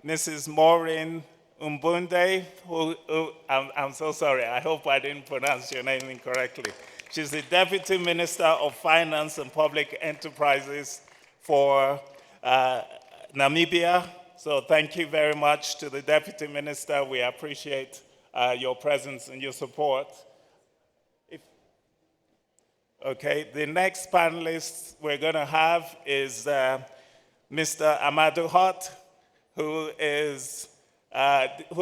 Mrs. Maureen Mbunde, I'm so sorry, I hope I didn't pronounce your name incorrectly. She's the Deputy Minister of Finance and Public Enterprises for Namibia. So thank you very much to the Deputy Minister. We appreciate your presence and your support. Okay, the next panelist we're going to have is Mr. Amadou Hott, who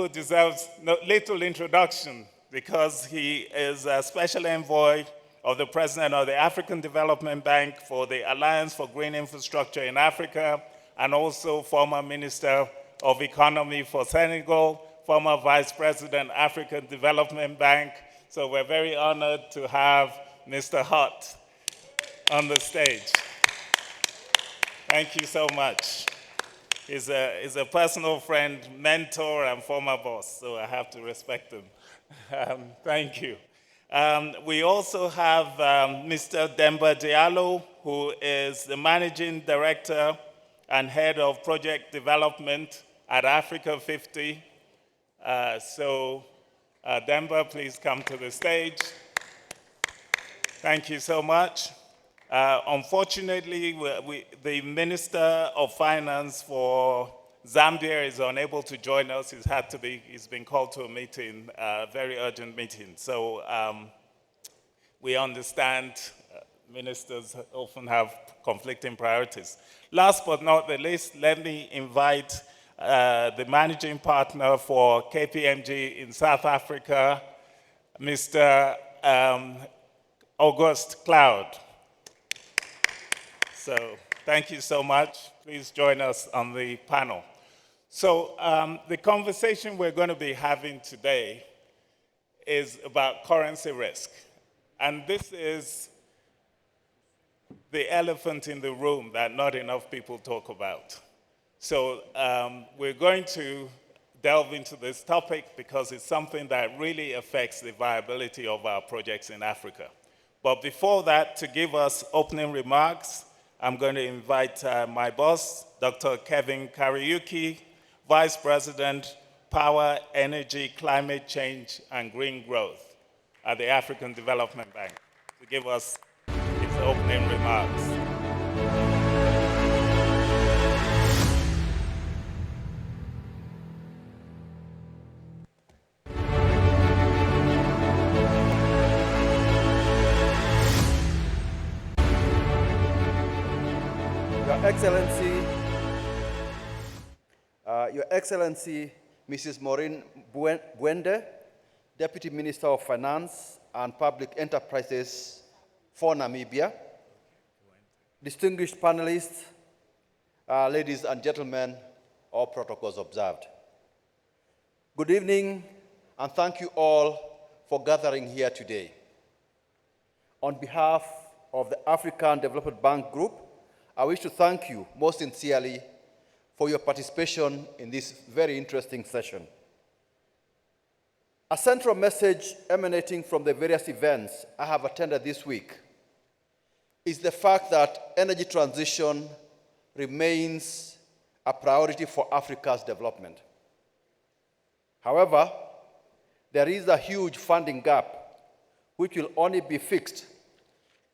deserves little introduction because he is a special envoy of the President of the African Development Bank for the Alliance for Green Infrastructure in Africa, and also former Minister of Economy for Senegal, former Vice President, African Development Bank. So we're very honored to have Mr. Hott on the stage. Thank you so much. He's a personal friend, mentor, and former boss, so I have to respect him. Thank you. We also have Mr. Demba Diallo, who is the Managing Director and Head of Project Development at Africa 50. Demba, please come to the stage. Thank you so much. Unfortunately, the Minister of Finance for Zambia is unable to join us. He's been called to a meeting, a very urgent meeting. So we understand ministers often have conflicting priorities. Last but not the least, let me invite the managing partner for KPMG in South Africa, Mr. August Cloud. So thank you so much. Please join us on the panel. So the conversation we're going to be having today is about currency risk. And this is the elephant in the room that not enough people talk about. So we're going to delve into this topic because it's something that really affects the viability of our projects in Africa. But before that, to give us opening remarks, I'm going to invite my boss, Dr. Kevin Kariuki, Vice President, Power, Energy, Climate Change, and Green Growth at the African Development Bank, to give us his opening remarks. Your Excellency, Mrs. Maureen Mbunde, Deputy Minister of Finance and Public Enterprises for Namibia, distinguished panelists, ladies and gentlemen, all protocols observed. Good evening, and thank you all for gathering here today. On behalf of the African Development Bank Group, I wish to thank you most sincerely for your participation in this very interesting session. A central message emanating from the various events I have attended this week is the fact that energy transition remains a priority for Africa's development. However, there is a huge funding gap which will only be fixed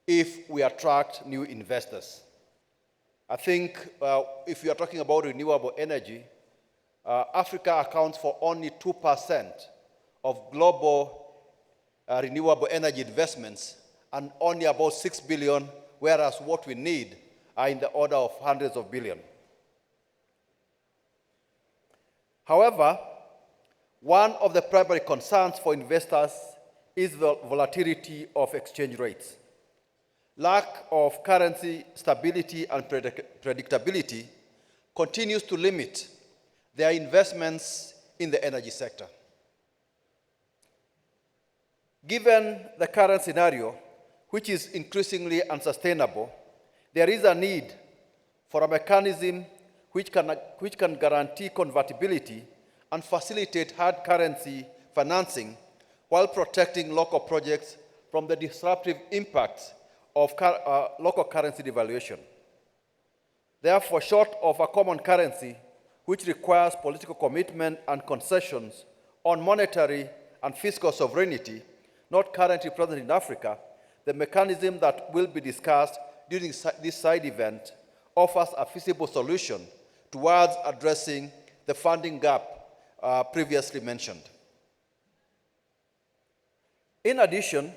if we attract new investors. I think if we are talking about renewable energy, Africa accounts for only 2% of global renewable energy investments and only about 6 billion, whereas what we need are in the order of hundreds of billions. However, one of the primary concerns for investors is the volatility of exchange rates. Lack of currency stability and predictability continues to limit their investments in the energy sector. Given the current scenario, which is increasingly unsustainable, there is a need for a mechanism which can guarantee convertibility and facilitate hard currency financing while protecting local projects from the disruptive impacts of local currency devaluation. Therefore, short of a common currency, which requires political commitment and concessions on monetary and fiscal sovereignty, not currently present in Africa, the mechanism that will be discussed during this side event offers a feasible solution towards addressing the funding gap previously mentioned. In addition,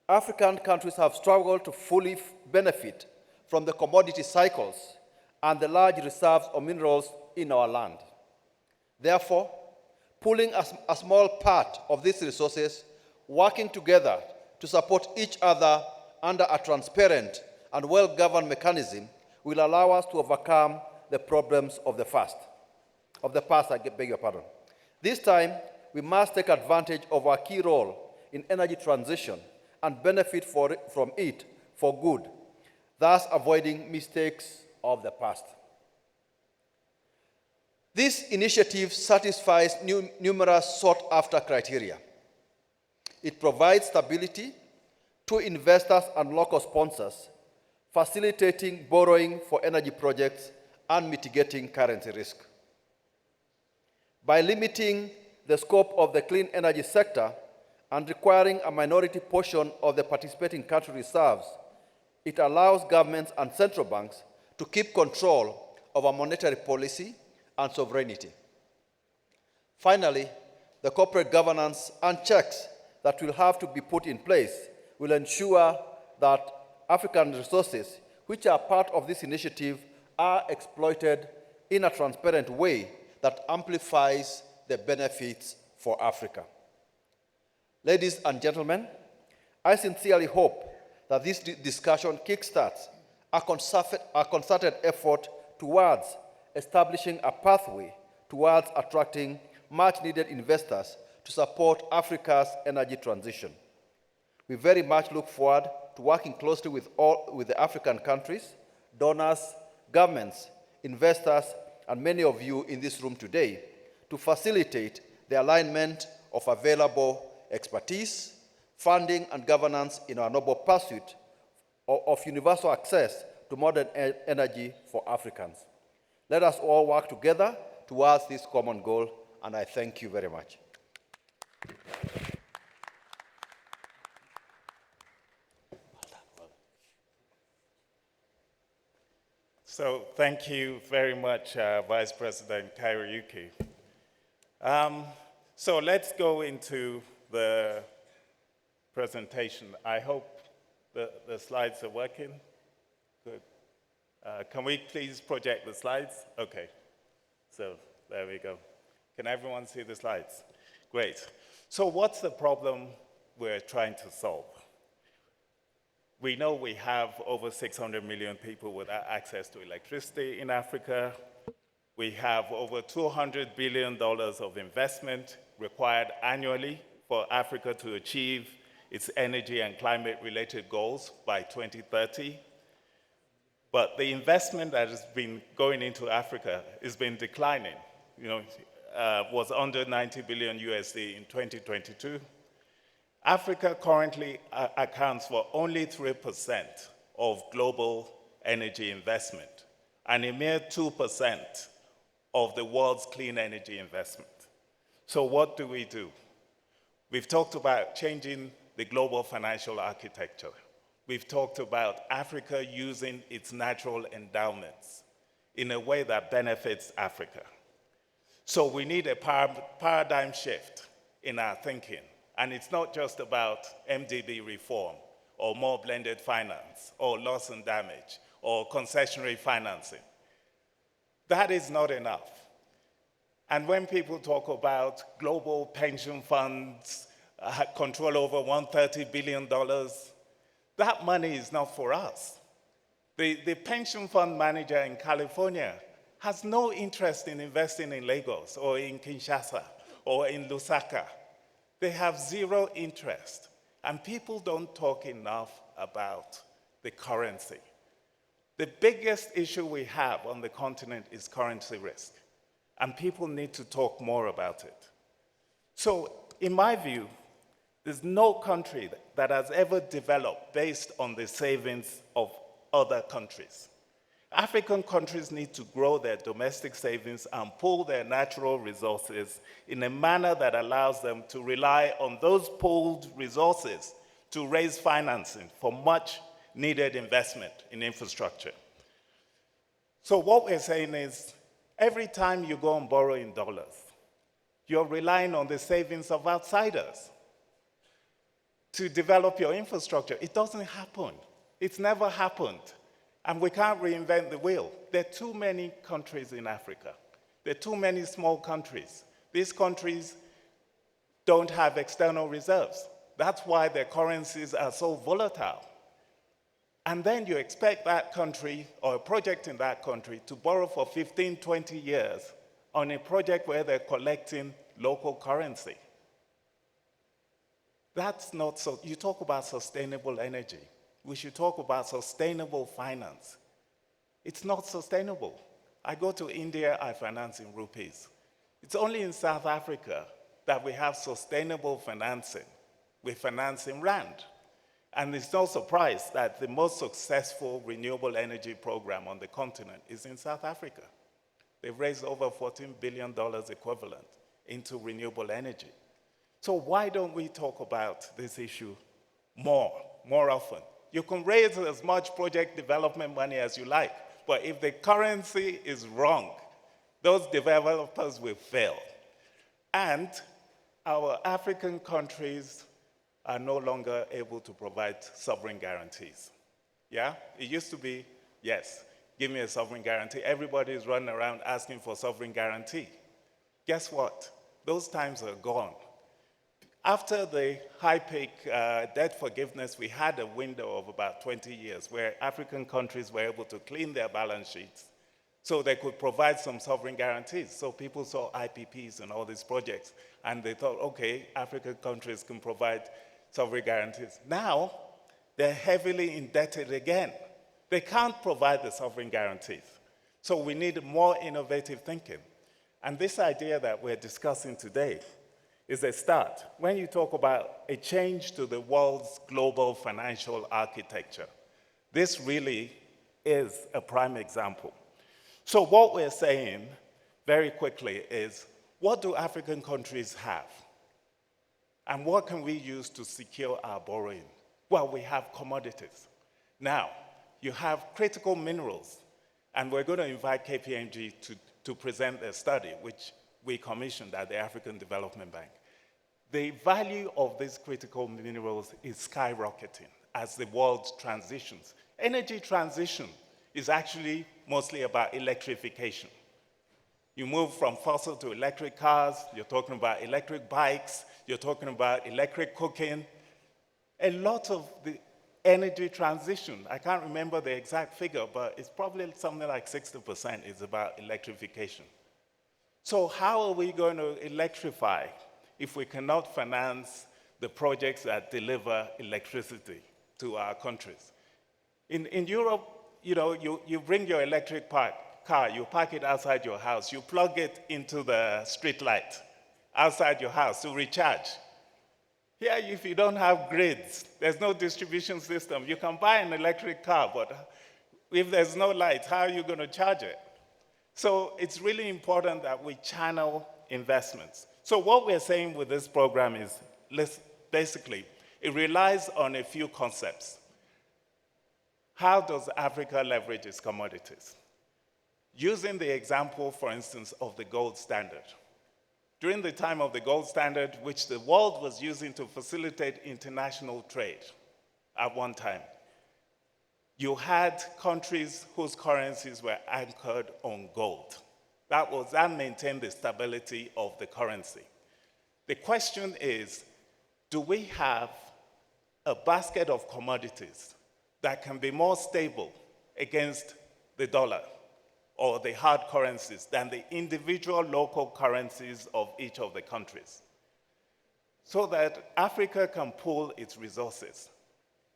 African countries have struggled to fully benefit from the commodity cycles and the large reserves of minerals in our land. Therefore, pooling a small part of these resources, working together to support each other under a transparent and well-governed mechanism will allow us to overcome the problems of the past. I beg your pardon. This time, we must take advantage of our key role in energy transition and benefit from it for good, thus avoiding mistakes of the past. This initiative satisfies numerous sought-after criteria. It provides stability to investors and local sponsors, facilitating borrowing for energy projects and mitigating currency risk. By limiting the scope of the clean energy sector and requiring a minority portion of the participating country reserves, it allows governments and central banks to keep control over monetary policy and sovereignty. Finally, the corporate governance and checks that will have to be put in place will ensure that African resources, which are part of this initiative, are exploited in a transparent way that amplifies the benefits for Africa. Ladies and gentlemen, I sincerely hope that this discussion kickstarts a concerted effort towards establishing a pathway towards attracting much-needed investors to support Africa's energy transition. We very much look forward to working closely with the African countries, donors, governments, investors, and many of you in this room today to facilitate the alignment of available expertise, funding, and governance in our noble pursuit of universal access to modern energy for Africans. Let us all work together towards this common goal, and I thank you very much. So thank you very much, Vice President Kairyuki. So let's go into the presentation. I hope the slides are working. Good. Can we please project the slides? Okay. So there we go. Can everyone see the slides? Great. So what's the problem we're trying to solve? We know we have over 600 million people without access to electricity in Africa. We have over $200 billion of investment required annually for Africa to achieve its energy and climate-related goals by 2030. But the investment that has been going into Africa has been declining. Was under 90 billion USD in 2022. Africa currently accounts for only 3% of global energy investment and a mere 2% of the world's clean energy investment. So what do we do? We've talked about changing the global financial architecture. We've talked about Africa using its natural endowments in a way that benefits Africa. So we need a paradigm shift in our thinking. And it's not just about MDB reform or more blended finance or loss and damage or concessionary financing. That is not enough. And when people talk about global pension funds, control over $130 billion, that money is not for us. The pension fund manager in California has no interest in investing in Lagos or in Kinshasa or in Lusaka. They have zero interest. And people don't talk enough about the currency. The biggest issue we have on the continent is currency risk. And people need to talk more about it. So, in my view, there's no country that has ever developed based on the savings of other countries. African countries need to grow their domestic savings and pool their natural resources in a manner that allows them to rely on those pooled resources to raise financing for much needed investment in infrastructure. So what we're saying is, every time you go and borrow in dollars, you're relying on the savings of outsiders to develop your infrastructure. It doesn't happen. It's never happened. And we can't reinvent the wheel. There are too many countries in Africa. There are too many small countries. These countries don't have external reserves. That's why their currencies are so volatile. And then you expect that country or a project in that country to borrow for 15, 20 years on a project where they're collecting local currency. That's not so. You talk about sustainable energy. We should talk about sustainable finance. It's not sustainable. I go to India, I finance in rupees. It's only in South Africa that we have sustainable financing. We finance in rand. And it's no surprise that the most successful renewable energy program on the continent is in South Africa. They've raised over $14 billion equivalent into renewable energy. So why don't we talk about this issue more often? You can raise as much project development money as you like, but if the currency is wrong, those developers will fail. And our African countries are no longer able to provide sovereign guarantees. Yeah? It used to be, yes, give me a sovereign guarantee. Everybody is running around asking for sovereign guarantee. Guess what? Those times are gone. After the high-peak debt forgiveness, we had a window of about 20 years where African countries were able to clean their balance sheets so they could provide some sovereign guarantees. So people saw IPPs and all these projects, and they thought, okay, African countries can provide sovereign guarantees. Now, they're heavily indebted again. They can't provide the sovereign guarantees. So we need more innovative thinking. And this idea that we're discussing today is a start. When you talk about a change to the world's global financial architecture, this really is a prime example. So what we're saying very quickly is, what do African countries have? And what can we use to secure our borrowing? Well, we have commodities. Now, you have critical minerals, and we're going to invite KPMG to present a study, which we commissioned at the African Development Bank. The value of these critical minerals is skyrocketing as the world transitions. Energy transition is actually mostly about electrification. You move from fossil to electric cars, you're talking about electric bikes, you're talking about electric cooking. A lot of the energy transition, I can't remember the exact figure, but it's probably something like 60% is about electrification. So how are we going to electrify if we cannot finance the projects that deliver electricity to our countries? In Europe, you bring your electric car, you park it outside your house, you plug it into the street light outside your house to recharge. Here, if you don't have grids, there's no distribution system. You can buy an electric car, but if there's no light, how are you going to charge it? So it's really important that we channel investments. So what we're saying with this program is, basically, it relies on a few concepts. How does Africa leverage its commodities? Using the example, for instance, of the gold standard. During the time of the gold standard, which the world was using to facilitate international trade at one time, you had countries whose currencies were anchored on gold. That maintained the stability of the currency. The question is, do we have a basket of commodities that can be more stable against the dollar or the hard currencies than the individual local currencies of each of the countries, so that Africa can pool its resources?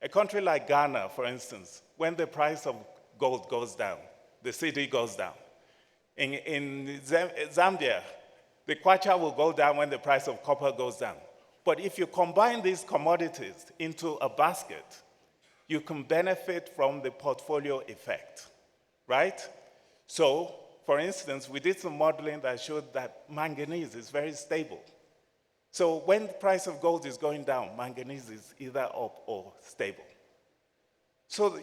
A country like Ghana, for instance, when the price of gold goes down, the cedi goes down. In Zambia, the kwacha will go down when the price of copper goes down. But if you combine these commodities into a basket, you can benefit from the portfolio effect. right? So, for instance, we did some modeling that showed that manganese is very stable. So when the price of gold is going down, manganese is either up or stable. So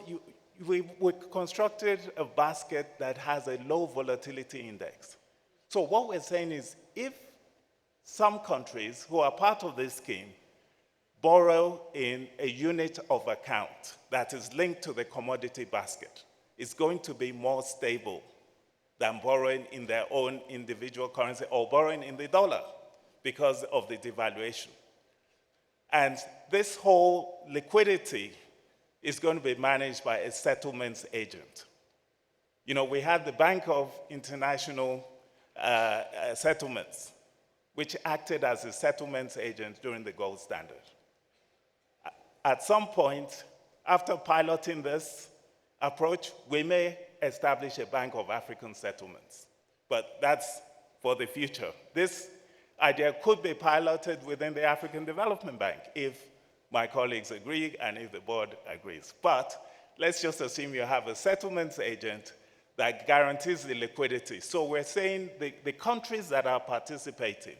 we constructed a basket that has a low volatility index. So what we're saying is if some countries who are part of this scheme borrow in a unit of account that is linked to the commodity basket, it's going to be more stable than borrowing in their own individual currency or borrowing in the dollar because of the devaluation. And this whole liquidity is going to be managed by a settlements agent. You know, we had the Bank of International Settlements, which acted as a settlements agent during the gold standard. At some point, after piloting this approach, we may establish a Bank of African Settlements. But that's for the future. This idea could be piloted within the African Development Bank if my colleagues agree and if the board agrees. But let's just assume you have a settlements agent that guarantees the liquidity. So we're saying the countries that are participating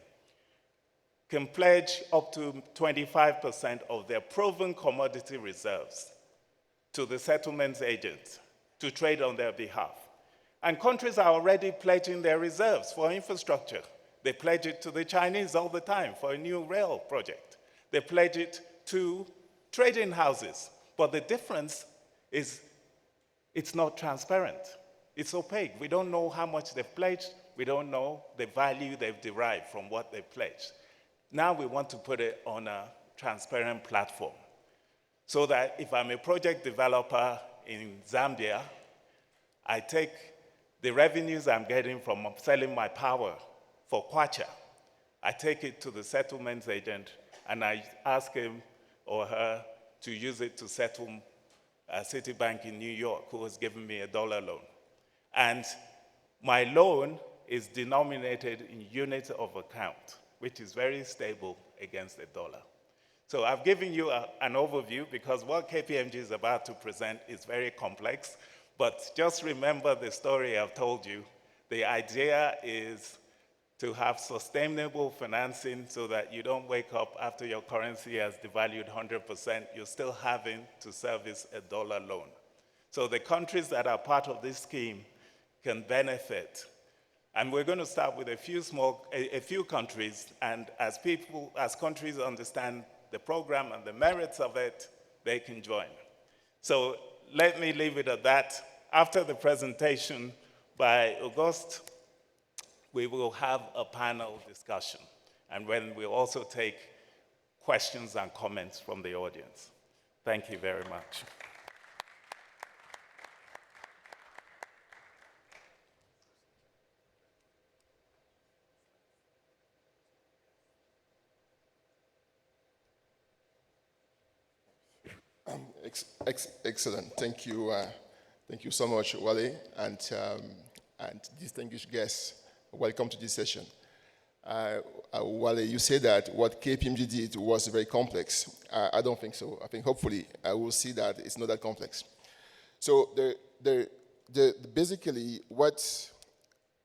can pledge up to 25% of their proven commodity reserves to the settlements agent to trade on their behalf. And countries are already pledging their reserves for infrastructure. They pledge it to the Chinese all the time for a new rail project. They pledge it to trading houses. But the difference is it's not transparent. It's opaque. We don't know how much they've pledged. We don't know the value they've derived from what they've pledged. Now we want to put it on a transparent platform so that if I'm a project developer in Zambia, I take the revenues I'm getting from selling my power for kwacha, I take it to the settlements agent and I ask him or her to use it to settle Citibank in New York, who has given me a dollar loan. And my loan is denominated in units of account, which is very stable against the dollar. So I've given you an overview because what KPMG is about to present is very complex, but just remember the story I've told you. The idea is to have sustainable financing so that you don't wake up after your currency has devalued 100%, you're still having to service a dollar loan. So the countries that are part of this scheme can benefit. And we're going to start with a few countries, and as countries understand the program and the merits of it, they can join. So let me leave it at that. After the presentation by Auguste, we will have a panel discussion, and when we'll also take questions and comments from the audience. Thank you very much. Excellent. Thank you. Thank you so much, Wale, and distinguished guests. Welcome to this session. Wale, you say that what KPMG did was very complex. I don't think so. I think hopefully I will see that it's not that complex. So basically what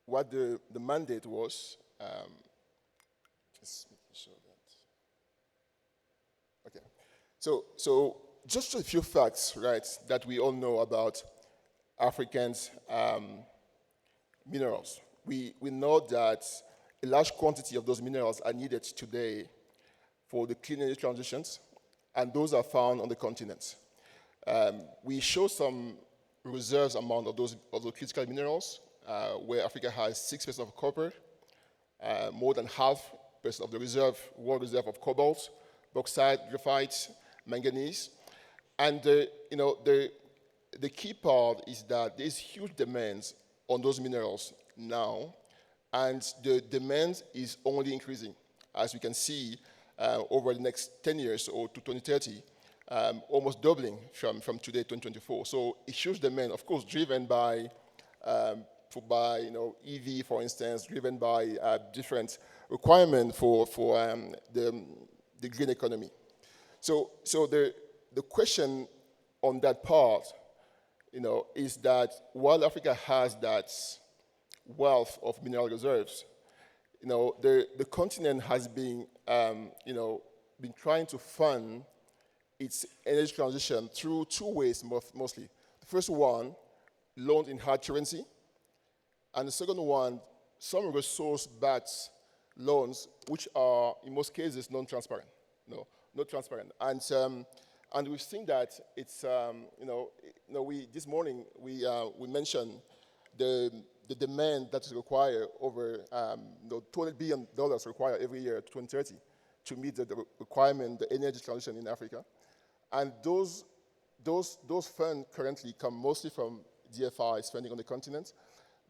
the mandate was. Just show that. Okay. So just a few facts, right, that we all know about Africans' minerals. We know that a large quantity of those minerals are needed today for the clean energy transitions, and those are found on the continent. We show some reserves amount of those critical minerals, where Africa has 6% of copper, more than 0.5% of the world reserve of cobalt, bauxite, graphite, manganese. And the key part is that there's huge demands on those minerals now, and the demand is only increasing. As we can see, over the next 10 years or to 2030, almost doubling from today, 2024. So a huge demand, of course, driven by EV, for instance, driven by different requirements for the green economy. So the question on that part is that while Africa has that wealth of mineral reserves, the continent has been, been trying to fund its energy transition through two ways mostly. The first one, loans in hard currency, and the second one, some resource-backed loans, which are in most cases non-transparent, not transparent. And we've seen that it's, this morning we mentioned the demand that is required over $200 billion required every year to 2030 to meet the requirement, the energy transition in Africa. And those funds currently come mostly from DFI spending on the continent,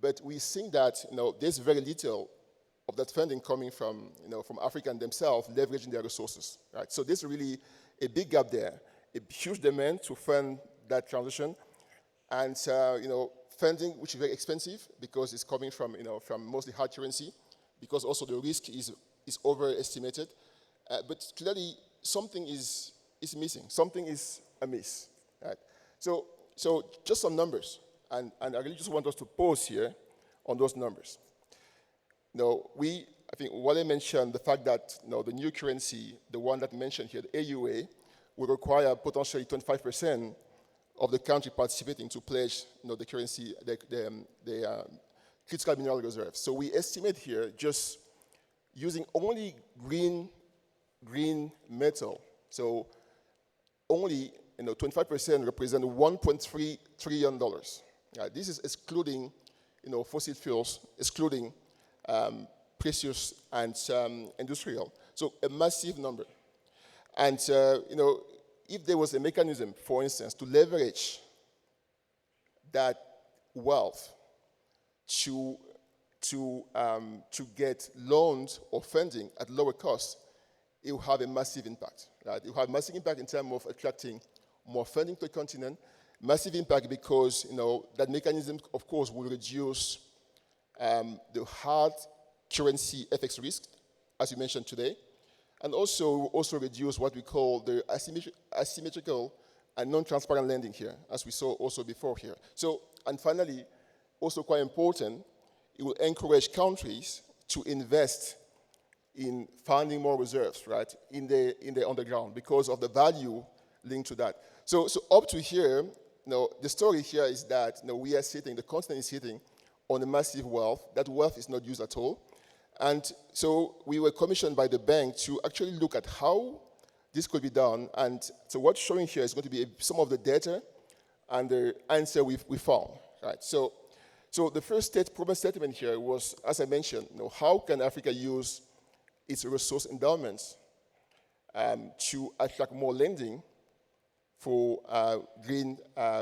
but we've seen that there's very little of that funding coming from from Africans themselves leveraging their resources, right? So there's really a big gap there, a huge demand to fund that transition, and funding which is very expensive because it's coming from from mostly hard currency, because also the risk is overestimated, but clearly something is missing, something is amiss, right? So just some numbers, and I really just want us to pause here on those numbers. I think Wale mentioned the fact that the new currency, the one that mentioned here, the AUA, will require potentially 25% of the country participating to pledge the currency, the critical mineral reserves. So we estimate here, just using only green metal, so only 25% represent $1.3 trillion. This is excluding fossil fuels, excluding precious and industrial. So a massive number. And if there was a mechanism, for instance, to leverage that wealth to get loans or funding at lower cost, it will have a massive impact. Right? It will have a massive impact in terms of attracting more funding to the continent. Massive impact because that mechanism, of course, will reduce the hard currency FX risk, as you mentioned today, and also reduce what we call the asymmetrical and non-transparent lending here, as we saw also before here. So, and finally, also quite important, it will encourage countries to invest in finding more reserves, right, in the underground because of the value linked to that. So up to here, the story here is that we are sitting, the continent is sitting on a massive wealth. That wealth is not used at all. And so we were commissioned by the bank to actually look at how this could be done. And so what's showing here is going to be some of the data and the answer we found, right? So the first problem statement here was, as I mentioned, how can Africa use its resource endowments to attract more lending for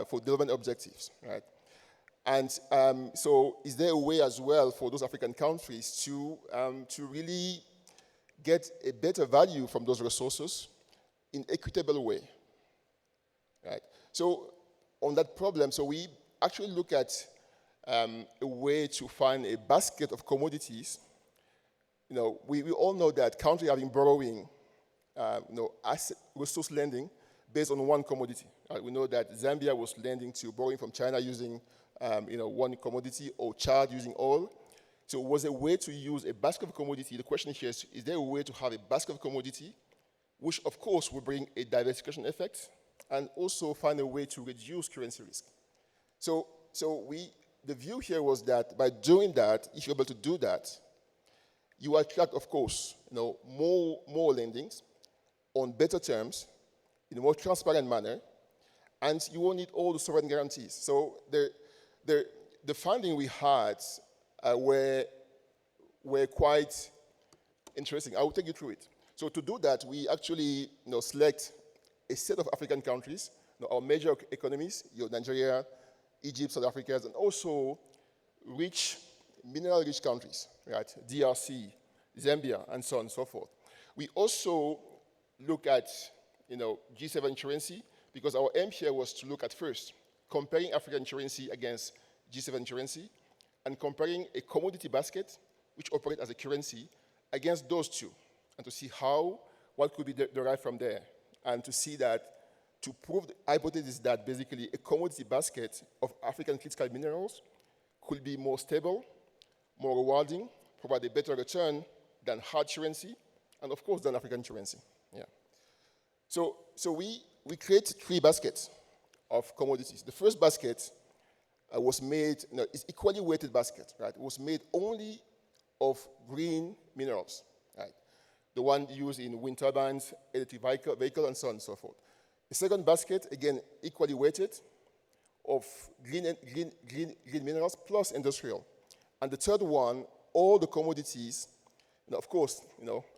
for development objectives, right? And so is there a way as well for those African countries to really get a better value from those resources in equitable way, right? So on that problem, so we actually look at a way to find a basket of commodities. We all know that countries have been borrowing, asset resource lending based on one commodity. Right? We know that Zambia was borrowing from China using, one commodity, or Chad using oil. So it was a way to use a basket of commodity. The question here is there a way to have a basket of commodity, which of course will bring a diversification effect and also find a way to reduce currency risk? So the view here was that by doing that, if you're able to do that, you attract, of course, more lendings on better terms, in a more transparent manner, and you won't need all the sovereign guarantees. So the funding we had were quite interesting. I will take you through it. So to do that, we actually select a set of African countries, our major economies, Nigeria, Egypt, South Africa, and also mineral-rich countries, right? DRC, Zambia, and so on and so forth. We also look at G7 currency, because our aim here was to look at first comparing African currency against G7 currency and comparing a commodity basket, which operates as a currency, against those two, and to see what could be derived from there, and to see that to prove the hypothesis that basically a commodity basket of African critical minerals could be more stable, more rewarding, provide a better return than hard currency, and of course, than African currency. Yeah. So we create 3 baskets of commodities. The first basket was made, it's equally weighted basket, right? It was made only of green minerals, right? The one used in wind turbines, electric vehicle, and so on and so forth. The second basket, again, equally weighted of green minerals plus industrial. And the third one, all the commodities, of course,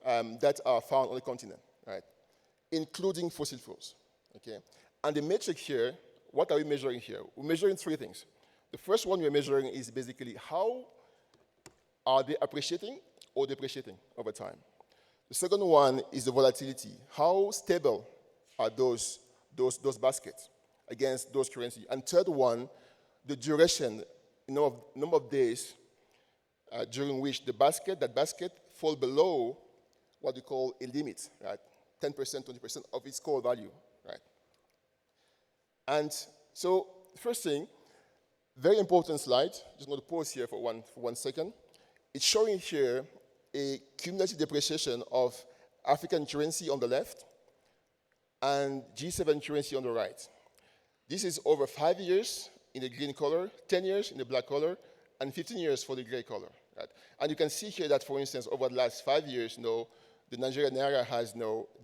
that are found on the continent, right? Including fossil fuels, okay? And the metric here, what are we measuring here? We're measuring 3 things. The first one we're measuring is basically how are they appreciating or depreciating over time. The second one is the volatility. How stable are those baskets against those currencies? And third one, the duration, number of days during which that basket fall below what we call a limit, right? 10%, 20% of its core value, right? And so, first thing, very important slide. Just going to pause here for one second. It's showing here a cumulative depreciation of African currency on the left and G7 currency on the right. This is over 5 years in the green color, 10 years in the black color, and 15 years for the gray color. Right? And you can see here that, for instance, over the last 5 years, the Nigerian naira has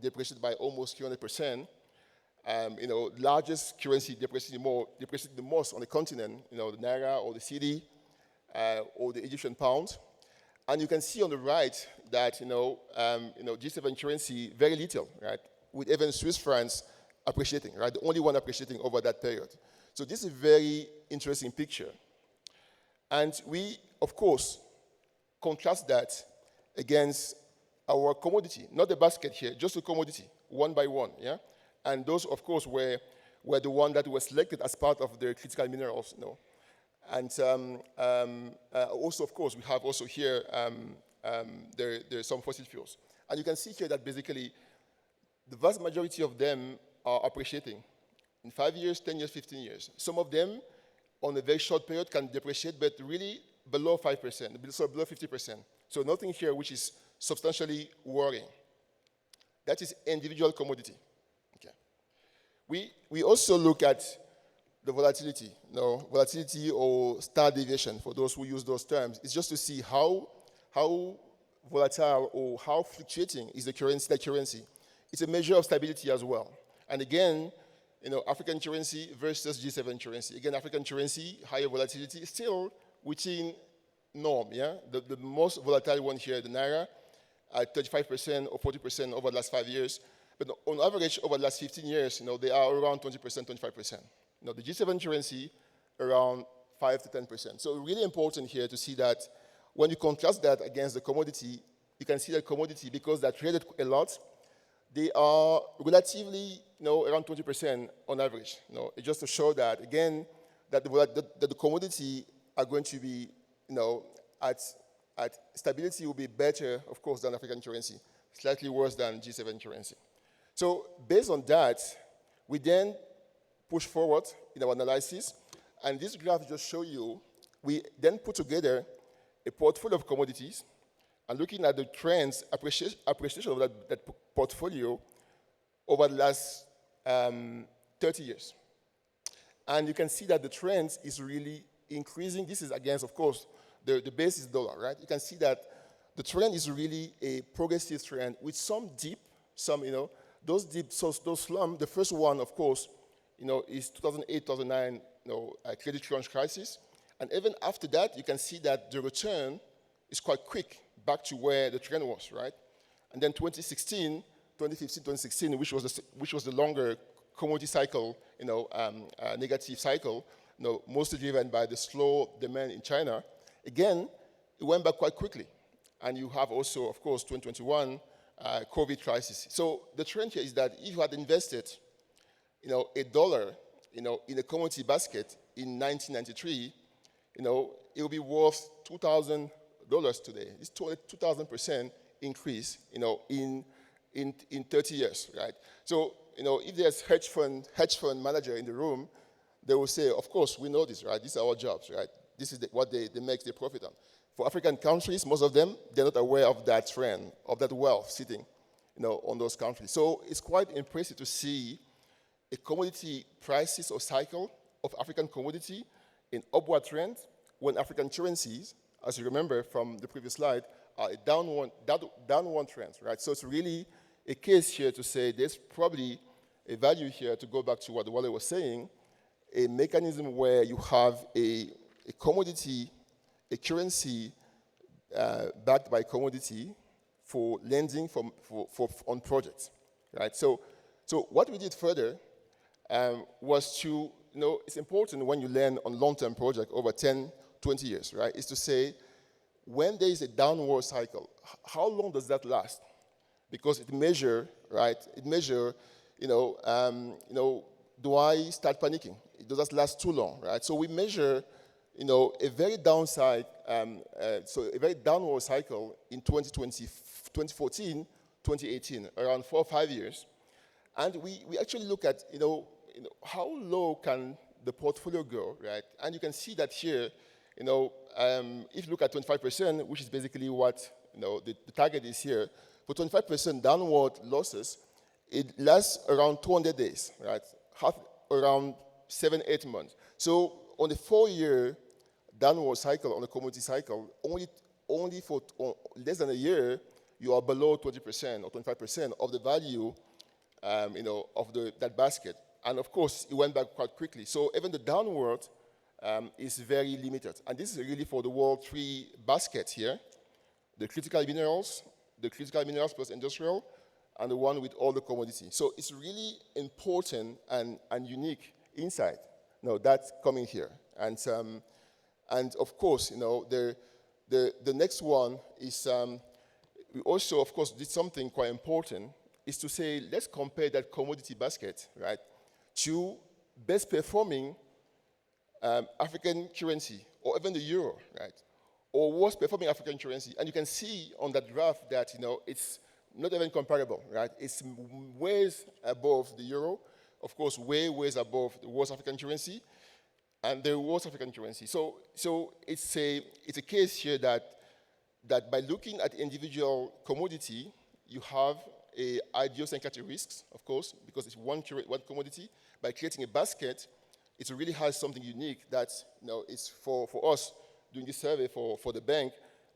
depreciated by almost 300%. Largest currency depreciated the most on the continent, the naira or the cedi or the Egyptian pound. And you can see on the right that G7 currency very little, right? With even Swiss francs appreciating, right? The only one appreciating over that period. So this is a very interesting picture. And we, of course, contrast that against our commodity, not the basket here, just the commodity, one by one, yeah? And those, of course, were the one that were selected as part of the critical minerals, And also, of course, we have also here, there's some fossil fuels. And you can see here that basically the vast majority of them are appreciating in 5 years, 10 years, 15 years. Some of them on a very short period can depreciate, but really below 5%, so below 50%. So nothing here which is substantially worrying. That is individual commodity. Okay. We also look at the volatility, volatility or standard deviation, for those who use those terms, is just to see how volatile or how fluctuating is the currency. It's a measure of stability as well. And again, African currency versus G7 currency. Again, African currency, higher volatility, still within norm, yeah? The most volatile one here, the naira, at 35% or 40% over the last 5 years. But on average, over the last 15 years, they are around 20%, 25%. The G7 currency, around 5 to 10%. So really important here to see that when you contrast that against the commodity, you can see that commodity, because they're traded a lot, they are relatively, around 20% on average. It's just to show that, again, that the commodity are going to be, at stability will be better, of course, than African currency, slightly worse than G7 currency. So based on that, we then push forward in our analysis, and this graph just show you, we then put together a portfolio of commodities, and looking at the trends, appreciation of that portfolio over the last 30 years. And you can see that the trend is really increasing. This is against, of course, the base is dollar, right? You can see that the trend is really a progressive trend with some dip, those dips, those slumps. The first one, of course, is 2008, 2009, credit crunch crisis. And even after that, you can see that the return is quite quick back to where the trend was, right? And then 2015, 2016, which was the longer commodity cycle, negative cycle, mostly driven by the slow demand in China. Again, it went back quite quickly. And you have also, of course, 2021 COVID crisis. So the trend here is that if you had invested, $1, in a commodity basket in 1993, it will be worth $2,000 today. It's 2,000% increase, in 30 years, right? So if there's hedge fund manager in the room, they will say, of course, we know this, right? These are our jobs, right? This is what they make their profit on. For African countries, most of them, they're not aware of that trend, of that wealth sitting, on those countries. So it's quite impressive to see a commodity prices or cycle of African commodity in upward trend when African currencies, as you remember from the previous slide, are a downward trend, right? So it's really a case here to say there's probably a value here to go back to what Wale was saying, a mechanism where you have a commodity, a currency backed by commodity for lending on projects, right? So what we did further was to, it's important when you lend on long-term project over 10, 20 years, right, is to say, when there is a downward cycle, how long does that last? Because it measure, right, do I start panicking? Does that last too long, right? So we measure, a very downside, so a very downward cycle in 2014, 2018, around 4 or 5 years. And we actually look at, how low can the portfolio go, right? And you can see that here, if you look at 25%, which is basically what, the target is here, for 25% downward losses, it lasts around 200 days, right? Around 7-8 months. So on the 4-year downward cycle, on the commodity cycle, only for less than a year, you are below 20% or 25% of the value, of that basket. And of course, it went back quite quickly. So even the downward is very limited. And this is really for the world 3 baskets here, the critical minerals plus industrial, and the one with all the commodities. So it's really important and unique insight, that's coming here. And of course, the next one is, we also, of course, did something quite important, is to say, let's compare that commodity basket, right, to best performing African currency, or even the euro, right, or worst performing African currency. And you can see on that graph that, it's not even comparable, right? It's ways above the euro, of course, ways above the worst African currency, and the worst African currency. So it's a case here that by looking at individual commodity, you have a idiosyncratic risks, of course, because it's one commodity. By creating a basket, it really has something unique that, is for us doing this survey for the bank.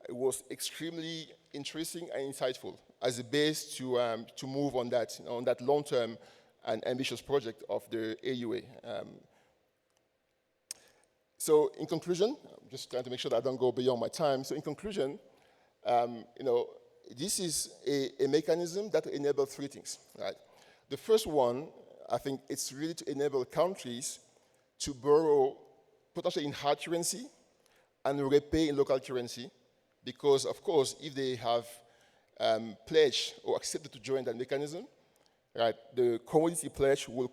It was extremely interesting and insightful as a base to move on that long-term and ambitious project of the AUA. So in conclusion, I'm just trying to make sure that I don't go beyond my time. So in conclusion, this is a mechanism that will enable 3 things, right? The first one, I think it's really to enable countries to borrow potentially in hard currency and repay in local currency, because of course, if they have pledged or accepted to join that mechanism, right, the commodity pledge will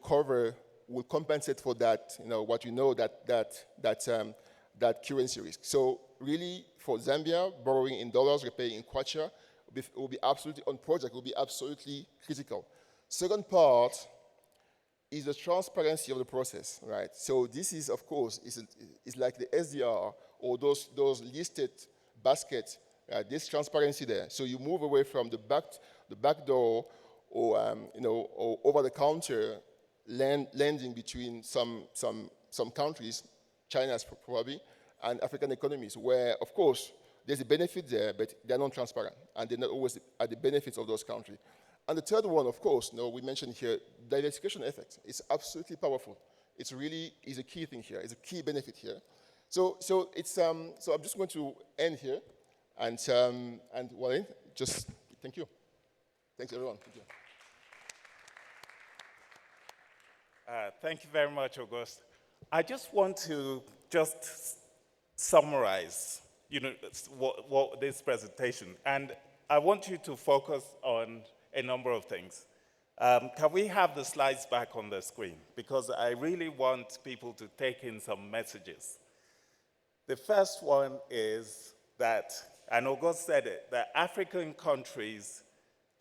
compensate for that, that currency risk. So really, for Zambia, borrowing in dollars, repaying in kwacha, will be absolutely, on project, will be absolutely critical. Second part is the transparency of the process, right? So this is, of course, is like the SDR or those listed baskets, this transparency there. So you move away from the back door or, or over-the-counter lending between some countries, China's probably, and African economies, where, of course, there's a benefit there, but they're not transparent, and they're not always at the benefits of those countries. And the third one, of course, we mentioned here, diversification effect. It's absolutely powerful. It's really is a key thing here. It's a key benefit here. So I'm just going to end here, and Wale, just thank you. Thanks everyone. Thank you. Thank you very much, Auguste. I just want to summarize, what this presentation, and I want you to focus on a number of things. Can we have the slides back on the screen? Because I really want people to take in some messages. The first one is that, and Auguste said it, that African countries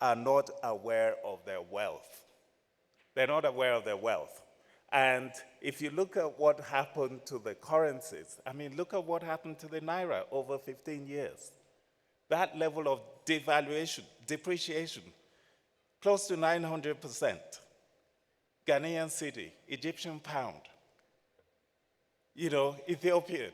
are not aware of their wealth. They're not aware of their wealth. And if you look at what happened to the currencies, I mean, look at what happened to the Naira over 15 years. That level of devaluation, depreciation, close to 900%. Ghanaian cedi, Egyptian pound, Ethiopian.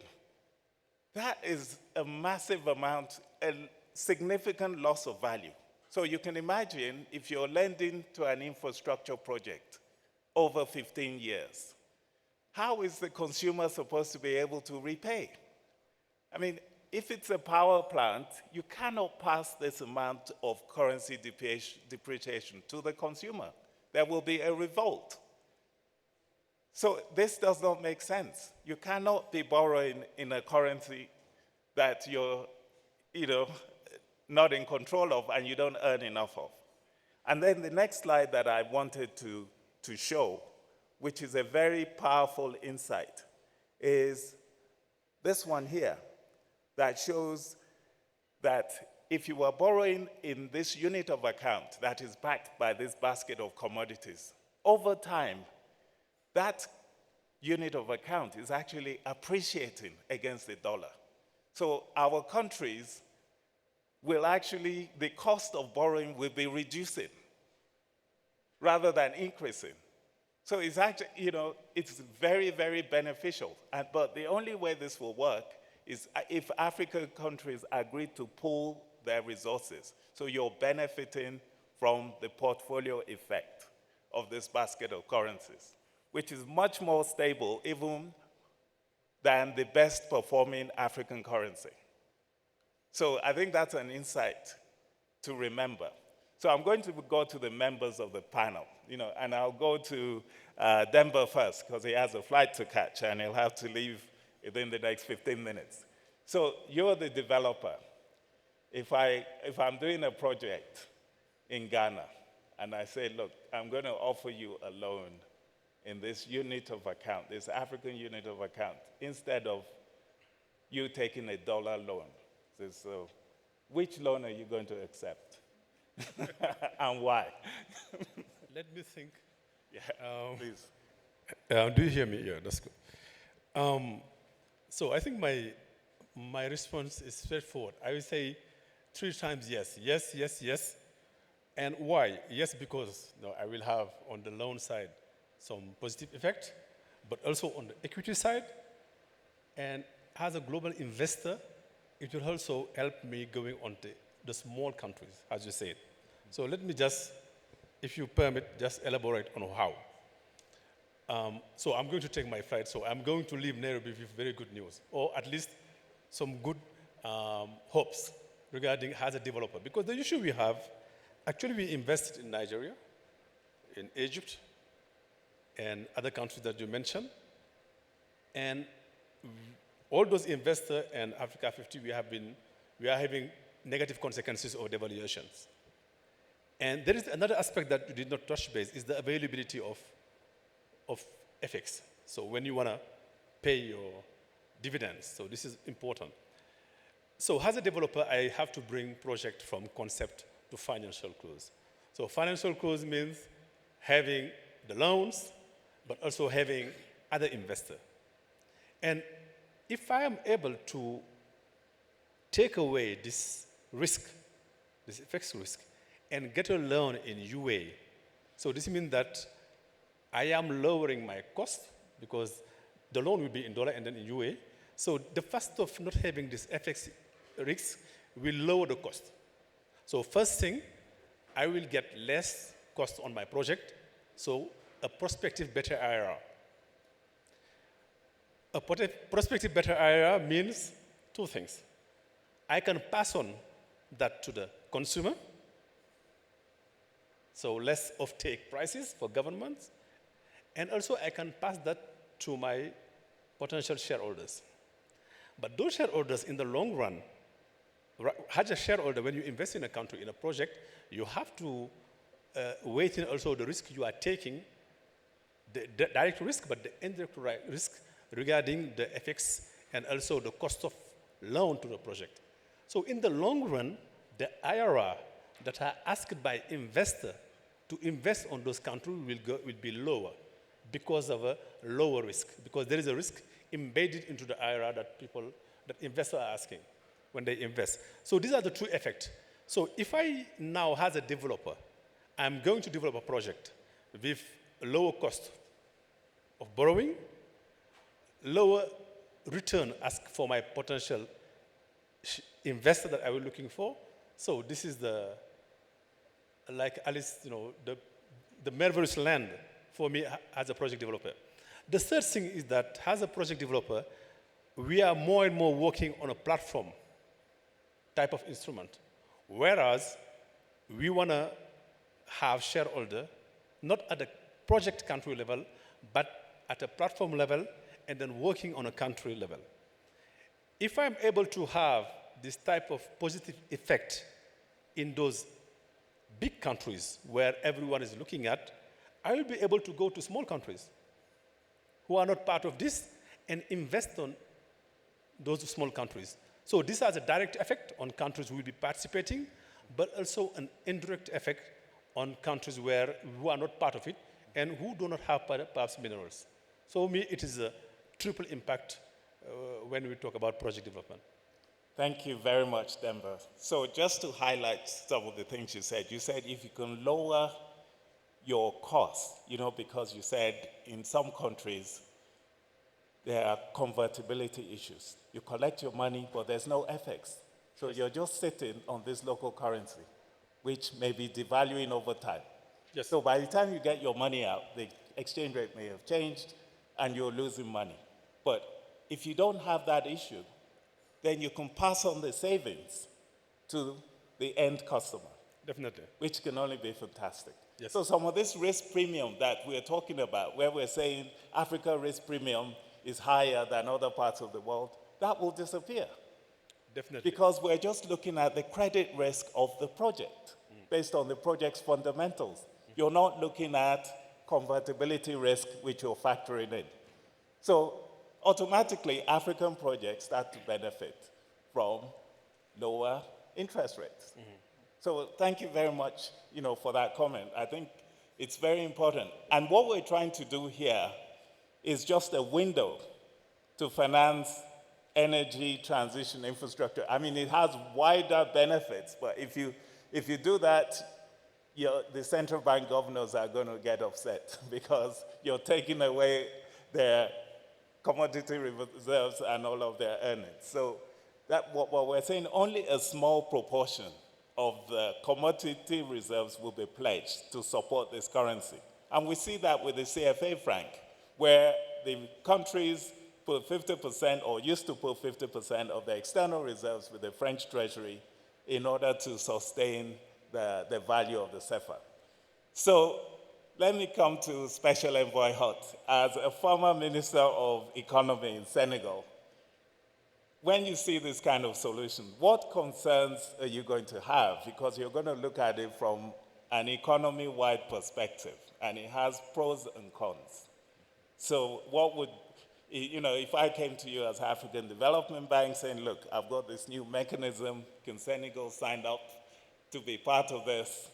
That is a massive amount, a significant loss of value. So you can imagine if you're lending to an infrastructure project over 15 years, how is the consumer supposed to be able to repay? I mean, if it's a power plant, you cannot pass this amount of currency depreciation to the consumer. There will be a revolt. So this does not make sense. You cannot be borrowing in a currency that you're, not in control of and you don't earn enough of. And then the next slide that I wanted to show, which is a very powerful insight, is this one here that shows that if you are borrowing in this unit of account that is backed by this basket of commodities, over time, that unit of account is actually appreciating against the dollar. So our countries will actually, the cost of borrowing will be reducing rather than increasing. So it's actually, it's very, very beneficial. But the only way this will work is if African countries agree to pool their resources. So you're benefiting from the portfolio effect of this basket of currencies, which is much more stable even than the best performing African currency. So I think that's an insight to remember. So I'm going to go to the members of the panel, and I'll go to Denver first because he has a flight to catch and he'll have to leave within the next 15 minutes. So you're the developer. If I'm doing a project in Ghana and I say, look, I'm going to offer you a loan in this unit of account, this African unit of account, instead of you taking a dollar loan. So which loan are you going to accept? And why? Let me think. Yeah, please. Do you hear me? Yeah, that's good. So I think my response is straightforward. I will say 3 times yes. Yes, yes, yes. And why? Yes, because I will have on the loan side some positive effect, but also on the equity side. And as a global investor, it will also help me going on the small countries, as you said. So let me just, if you permit, just elaborate on how. So I'm going to take my flight. So I'm going to leave Nairobi with very good news, or at least some good hopes regarding as a developer. Because the issue we have, actually we invested in Nigeria, in Egypt, and other countries that you mentioned. And all those investors and Africa 50, we are having negative consequences of devaluations. And there is another aspect that you did not touch base, is the availability of FX. So when you want to pay your dividends, so this is important. So as a developer, I have to bring project from concept to financial close. So financial close means having the loans, but also having other investors. And if I am able to take away this risk, this FX risk, and get a loan in UA, so this means that I am lowering my cost because the loan will be in dollar and then in UA. So the fact of not having this FX risk will lower the cost. So first thing, I will get less cost on my project, so a prospective better IRR. A prospective better IRR means 2 things. I can pass on that to the consumer, so less off-take prices for governments, and also I can pass that to my potential shareholders. But those shareholders in the long run, as a shareholder, when you invest in a country, in a project, you have to weigh in also the risk you are taking, the direct risk, but the indirect risk regarding the FX and also the cost of loan to the project. So in the long run, the IRR that are asked by investor to to invest on those countries will be lower because of a lower risk, because there is a risk embedded into the IRR that investors are asking when they invest. So these are the two effects. So if I now, as a developer, I'm going to develop a project with a lower cost of borrowing, lower return as for my potential investor that I was looking for. So this is like Alice, the marvelous land for me as a project developer. The third thing is that as a project developer, we are more and more working on a platform type of instrument, whereas we want to have shareholder, not at the project country level, but at a platform level, and then working on a country level. If I'm able to have this type of positive effect in those big countries where everyone is looking at, I will be able to go to small countries who are not part of this and invest on those small countries. So this has a direct effect on countries who will be participating, but also an indirect effect on countries who are not part of it and who do not have perhaps minerals. So for me, it is a triple impact when we talk about project development. Thank you very much, Denver. So just to highlight some of the things you said if you can lower your costs, because you said in some countries there are convertibility issues. You collect your money, but there's no FX. So you're just sitting on this local currency, which may be devaluing over time. Yes. So by the time you get your money out, the exchange rate may have changed and you're losing money. But if you don't have that issue, then you can pass on the savings to the end customer. Definitely. Which can only be fantastic. Yes. So some of this risk premium that we're talking about, where we're saying Africa risk premium is higher than other parts of the world, that will disappear. Definitely. Because we're just looking at the credit risk of the project based on the project's fundamentals. You're not looking at convertibility risk, which you're factoring in. So automatically, African projects start to benefit from lower interest rates. So thank you very much, for that comment. I think it's very important. And what we're trying to do here is just a window to finance energy transition infrastructure. I mean, it has wider benefits, but if you do that, the central bank governors are going to get upset because you're taking away their commodity reserves and all of their earnings. So that what we're saying, only a small proportion of the commodity reserves will be pledged to support this currency. And we see that with the CFA franc, where the countries put 50% or used to put 50% of the external reserves with the French treasury in order to sustain the value of the CFA. So let me come to Special Envoy Hutt. As a former Minister of Economy in Senegal, when you see this kind of solution, what concerns are you going to have? Because you're going to look at it from an economy-wide perspective, and it has pros and cons. So what would, if I came to you as African Development Bank saying, look, I've got this new mechanism, can Senegal sign up to be part of this?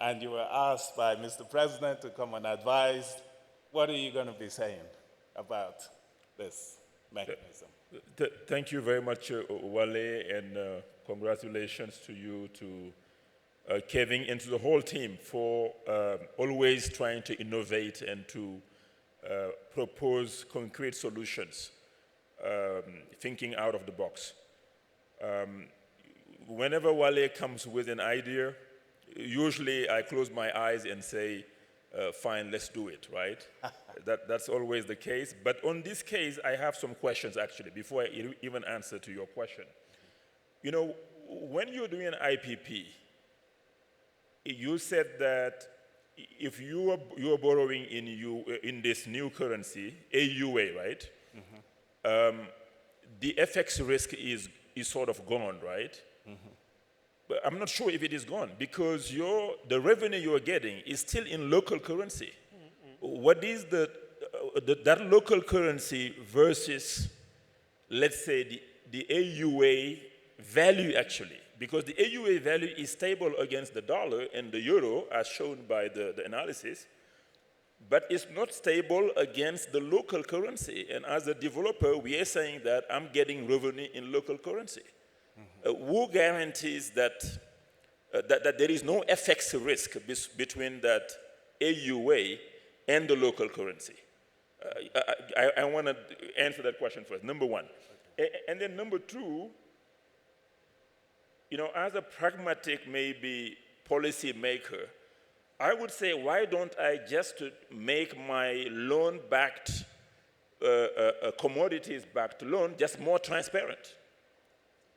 And you were asked by Mr. President to come and advise, what are you going to be saying about this mechanism? Thank you very much, Wale, and congratulations to you, to Kevin, and to the whole team for always trying to innovate and to propose concrete solutions, thinking out of the box. Whenever Wale comes with an idea, usually I close my eyes and say, fine, let's do it, right? That's always the case. But on this case, I have some questions, actually, before I even answer to your question. When you're doing an IPP, you said that if you are borrowing in this new currency, AUA, right? The FX risk is sort of gone, right? But I'm not sure if it is gone because the revenue you are getting is still in local currency. What is that local currency versus, let's say, the AUA value actually? because the AUA value is stable against the dollar and the euro, as shown by the analysis, but it's not stable against the local currency. And as a developer, we are saying that I'm getting revenue in local currency. Who guarantees that, that there is no FX risk between that AUA and the local currency? I want to answer that question first, number one. And then number two, as a pragmatic, maybe, policy maker, I would say, why don't I just make my loan-backed, commodities-backed loan just more transparent?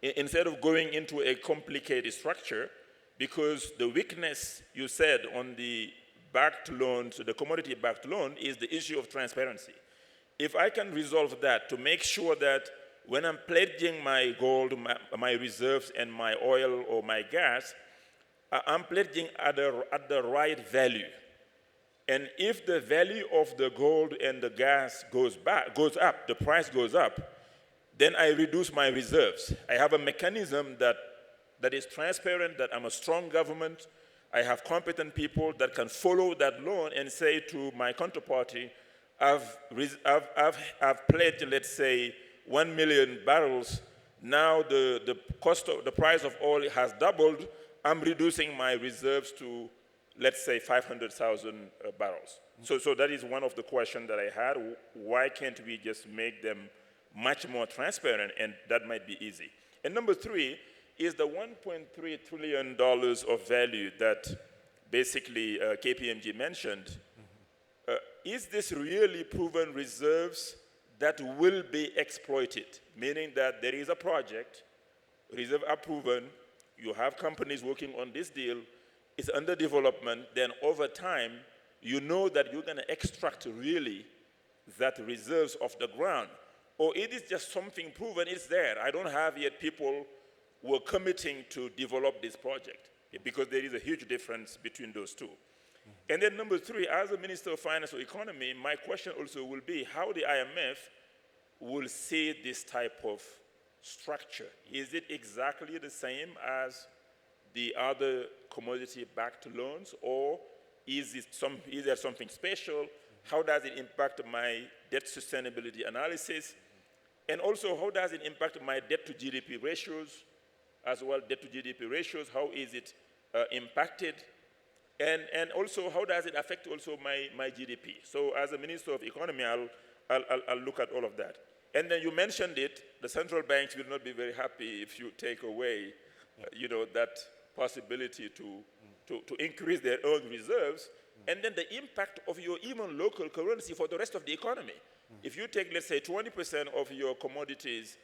Instead of going into a complicated structure, because the weakness you said on the backed loans, the commodity-backed loan, is the issue of transparency. If I can resolve that to make sure that when I'm pledging my gold, my reserves, and my oil or my gas, I'm pledging at the right value. And if the value of the gold and the gas goes up, the price goes up, then I reduce my reserves. I have a mechanism that is transparent, that I'm a strong government, I have competent people that can follow that loan and say to my counterparty, I've pledged, let's say, 1 million barrels. Now the price of oil has doubled. I'm reducing my reserves to, let's say, 500,000 barrels. So that is one of the questions that I had. Why can't we just make them much more transparent? And that might be easy. And number three is the $1.3 trillion of value that basically KPMG mentioned. Is this really proven reserves that will be exploited? Meaning that there is a project, reserves are proven, you have companies working on this deal, it's under development, then over time, you know that you're going to extract really that reserves off the ground. Or it is just something proven, it's there. I don't have yet people who are committing to develop this project, because there is a huge difference between those two. And then number three, as a Minister of Finance or Economy, my question also will be how the IMF will see this type of structure. Is it exactly the same as the other commodity-backed loans, or is there something special? How does it impact my debt sustainability analysis? And also, how does it impact my debt to GDP ratios as well? Debt to GDP ratios, how is it impacted? And also, how does it affect also my GDP? So as a Minister of Economy, I'll look at all of that. And then you mentioned it, the central banks will not be very happy if you take away that possibility to increase their own reserves, and then the impact of your even local currency for the rest of the economy. If you take, let's say, 20% of your commodities,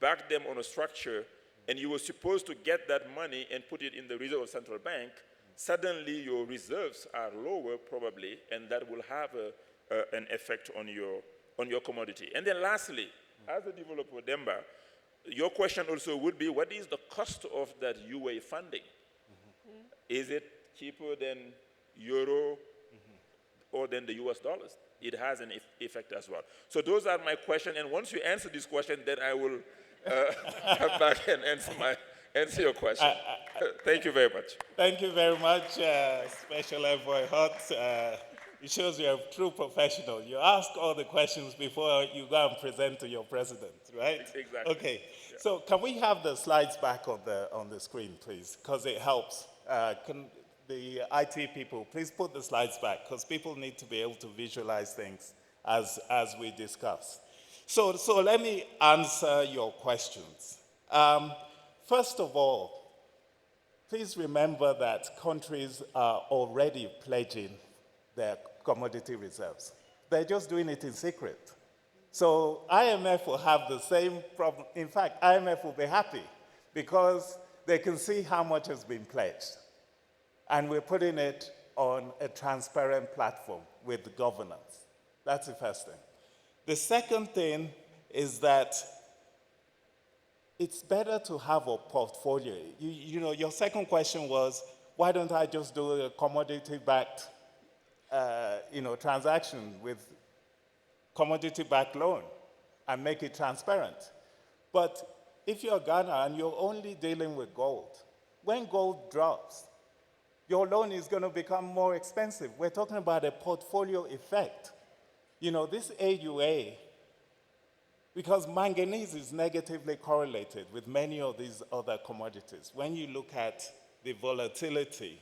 back them on a structure, and you were supposed to get that money and put it in the reserve of central bank, suddenly your reserves are lower probably, and that will have an effect on your commodity. And then lastly, as a developer, Demba, your question also would be, what is the cost of that UA funding? Is it cheaper than euro or than the US dollars? It has an effect as well. So those are my questions, and once you answer this question, then I will come back and answer your question. Thank you very much. Thank you very much, Special Envoy Hart. It shows you're a true professional. You ask all the questions before you go and present to your president, right? Exactly. Okay. Yeah. So can we have the slides back on the screen, please? Because it helps. Can the IT people please put the slides back, because people need to be able to visualize things as we discuss. So let me answer your questions. First of all, please remember that countries are already pledging their commodity reserves. They're just doing it in secret. So IMF will have the same problem. In fact, IMF will be happy because they can see how much has been pledged. And we're putting it on a transparent platform with governance. That's the first thing. The second thing is that it's better to have a portfolio. Your second question was, why don't I just do a commodity-backed transaction with commodity-backed loan and make it transparent? But if you're Ghana and you're only dealing with gold, when gold drops, your loan is going to become more expensive. We're talking about a portfolio effect. You know, this AUA, because manganese is negatively correlated with many of these other commodities. When you look at the volatility,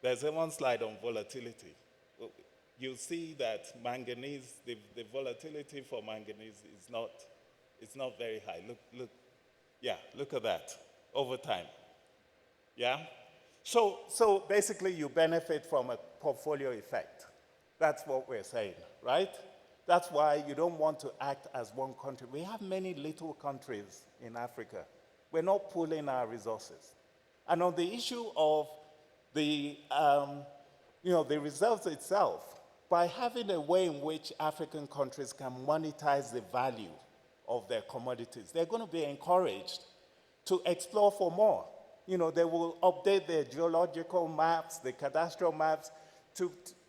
there's one slide on volatility. You'll see that manganese, the volatility for manganese is not very high. Look at that over time. Yeah? So basically you benefit from a portfolio effect. That's what we're saying, right? That's why you don't want to act as one country. We have many little countries in Africa. We're not pooling our resources. And on the issue of the reserves itself, by having a way in which African countries can monetize the value of their commodities, they're going to be encouraged to explore for more. You know, they will update their geological maps, the cadastral maps,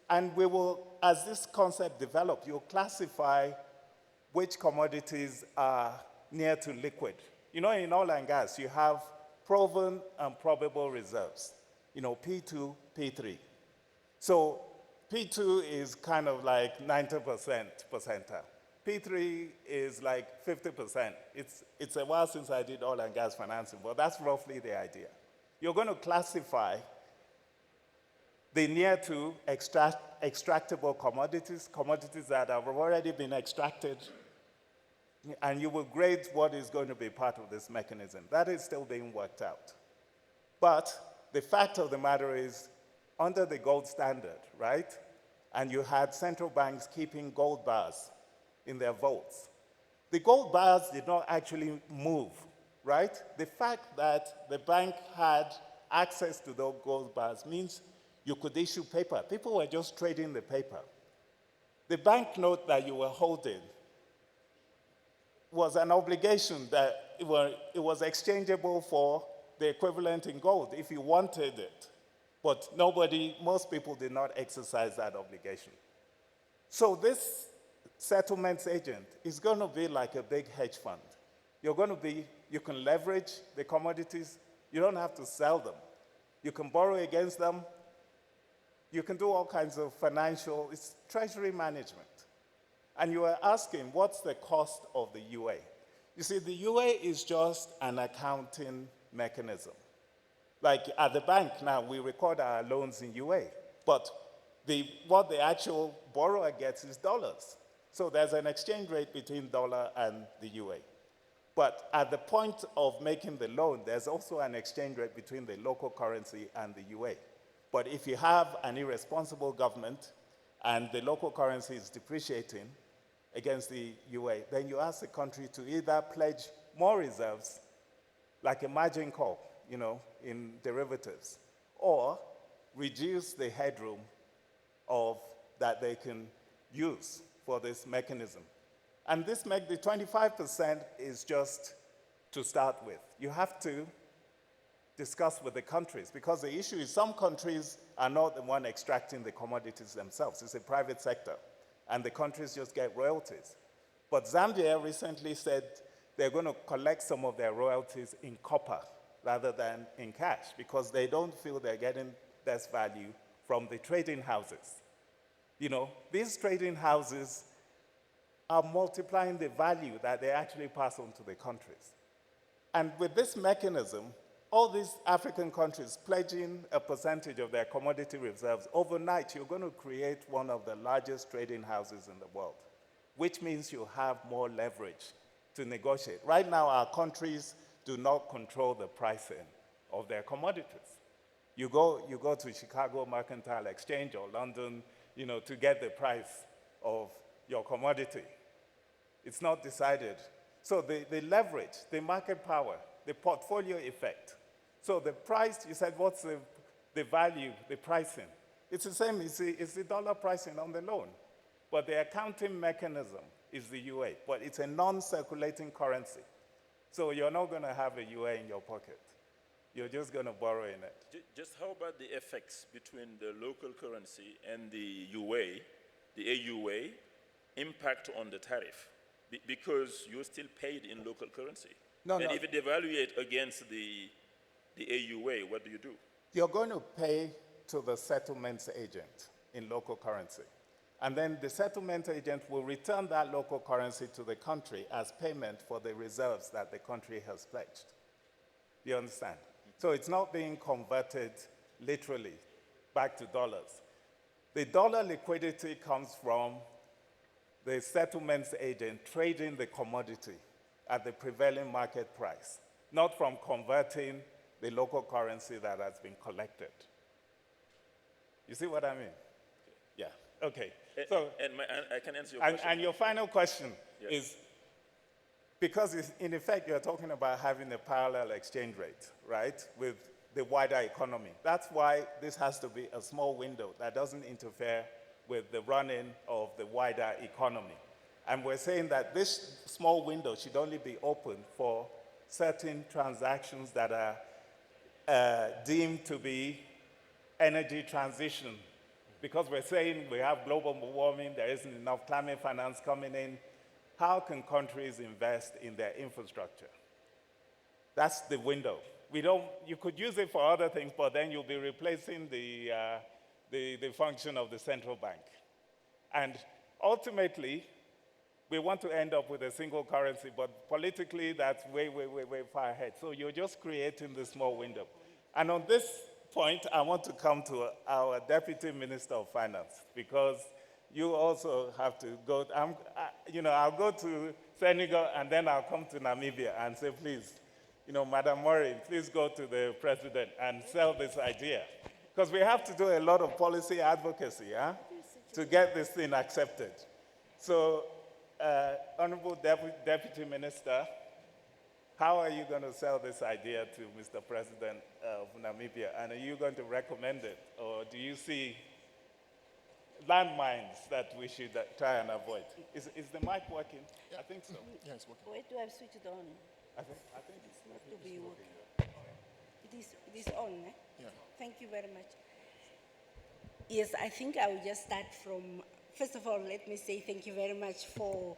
and we will, as this concept develops, you'll classify which commodities are near to liquid. You know, in oil and gas, you have proven and probable reserves. You know, P2, P3. So P2 is kind of like 90% percentile. P3 is like 50%. It's a while since I did oil and gas financing, but that's roughly the idea. You're going to classify the near to extractable commodities that have already been extracted, and you will grade what is going to be part of this mechanism. That is still being worked out. But the fact of the matter is, under the gold standard, right, and you had central banks keeping gold bars in their vaults, the gold bars did not actually move, right? The fact that the bank had access to those gold bars means you could issue paper. People were just trading the paper. The banknote that you were holding was an obligation that it was exchangeable for the equivalent in gold if you wanted it. But most people did not exercise that obligation. So this settlements agent is going to be like a big hedge fund. You can leverage the commodities. You don't have to sell them. You can borrow against them. You can do all kinds of it's treasury management. And you are asking, what's the cost of the UA? You see, the UA is just an accounting mechanism. Like at the bank now, we record our loans in UA, but what the actual borrower gets is dollars. So there's an exchange rate between dollar and the UA. But at the point of making the loan, there's also an exchange rate between the local currency and the UA. But if you have an irresponsible government and the local currency is depreciating against the UA, then you ask the country to either pledge more reserves, like a margin call, you know, in derivatives, or reduce the headroom that they can use for this mechanism. And the 25% is just to start with. You have to discuss with the countries, because the issue is some countries are not the one extracting the commodities themselves. It's a private sector, and the countries just get royalties. But Zambia recently said they're going to collect some of their royalties in copper rather than in cash, because they don't feel they're getting best value from the trading houses. You know, these trading houses are multiplying the value that they actually pass on to the countries. And with this mechanism, all these African countries pledging a percentage of their commodity reserves, overnight you're going to create one of the largest trading houses in the world, which means you have more leverage to negotiate. Right now, our countries do not control the pricing of their commodities. You go to Chicago Mercantile Exchange or London, you know, to get the price of your commodity. It's not decided. So the leverage, the market power, the portfolio effect. So the price, you said, what's the value, the pricing? It's the same, it's the dollar pricing on the loan. But the accounting mechanism is the UA, but it's a non-circulating currency. So you're not going to have a UA in your pocket. You're just going to borrow in it. Just how about the effects between the local currency and the UA, the AUA, impact on the tariff? Because you're still paid in local currency. No, And no. if it devaluates against the AUA, what do you do? You're going to pay to the settlements agent in local currency. And then the settlement agent will return that local currency to the country as payment for the reserves that the country has pledged. Do you understand? So it's not being converted literally back to dollars. The dollar liquidity comes from the settlements agent trading the commodity at the prevailing market price, not from converting the local currency that has been collected. You see what I mean? Yeah, okay. So, And I can answer your question. and your final question Yes. is, because in effect you're talking about having a parallel exchange rate, right, with the wider economy. That's why this has to be a small window that doesn't interfere with the running of the wider economy. And we're saying that this small window should only be open for certain transactions that are deemed to be energy transition. Because we're saying we have global warming, there isn't enough climate finance coming in. How can countries invest in their infrastructure? That's the window. You could use it for other things, but then you'll be replacing the function of the central bank. And ultimately, we want to end up with a single currency, but politically, that's way, way, way, way far ahead. So you're just creating this small window. And on this point, I want to come to our Deputy Minister of Finance, because you also have to go, I'll go to Senegal, and then I'll come to Namibia and say, please, Madam Maureen, please go to the president and sell this idea. Because we have to do a lot of policy advocacy to get this thing accepted. So, Honorable Deputy Minister, how are you going to sell this idea to Mr. President of Namibia? And are you going to recommend it? Or do you see landmines that we should try and avoid? Is the mic working? Yeah. I think so. Yeah, it's working. Where do I switch it on? I think It's not to be working. It is on, eh? Yeah. Thank you very much. Yes, I think I will just start from, first of all, let me say thank you very much for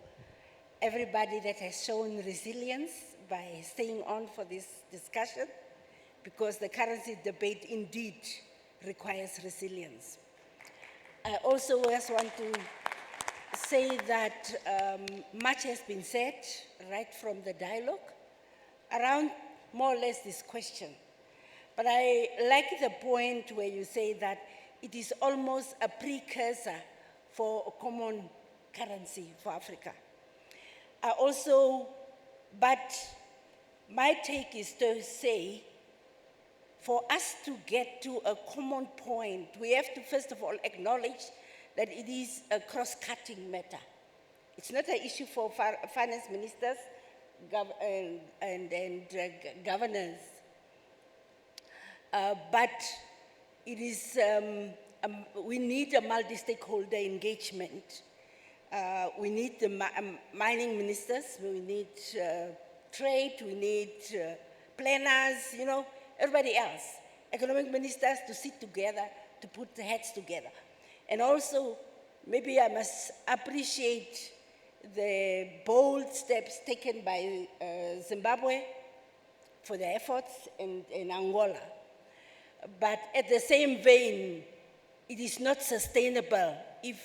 everybody that has shown resilience by staying on for this discussion, because the currency debate indeed requires resilience. I also just want to say that much has been said right from the dialogue around more or less this question. But I like the point where you say that it is almost a precursor for a common currency for Africa. But my take is to say, for us to get to a common point, we have to first of all acknowledge that it is a cross-cutting matter. It's not an issue for finance ministers and governors, but it is, we need a multi-stakeholder engagement. We need the mining ministers, we need trade, we need planners, everybody else, economic ministers to sit together, to put the heads together. And also, maybe I must appreciate the bold steps taken by Zimbabwe for their efforts in Angola. But at the same vein, it is not sustainable if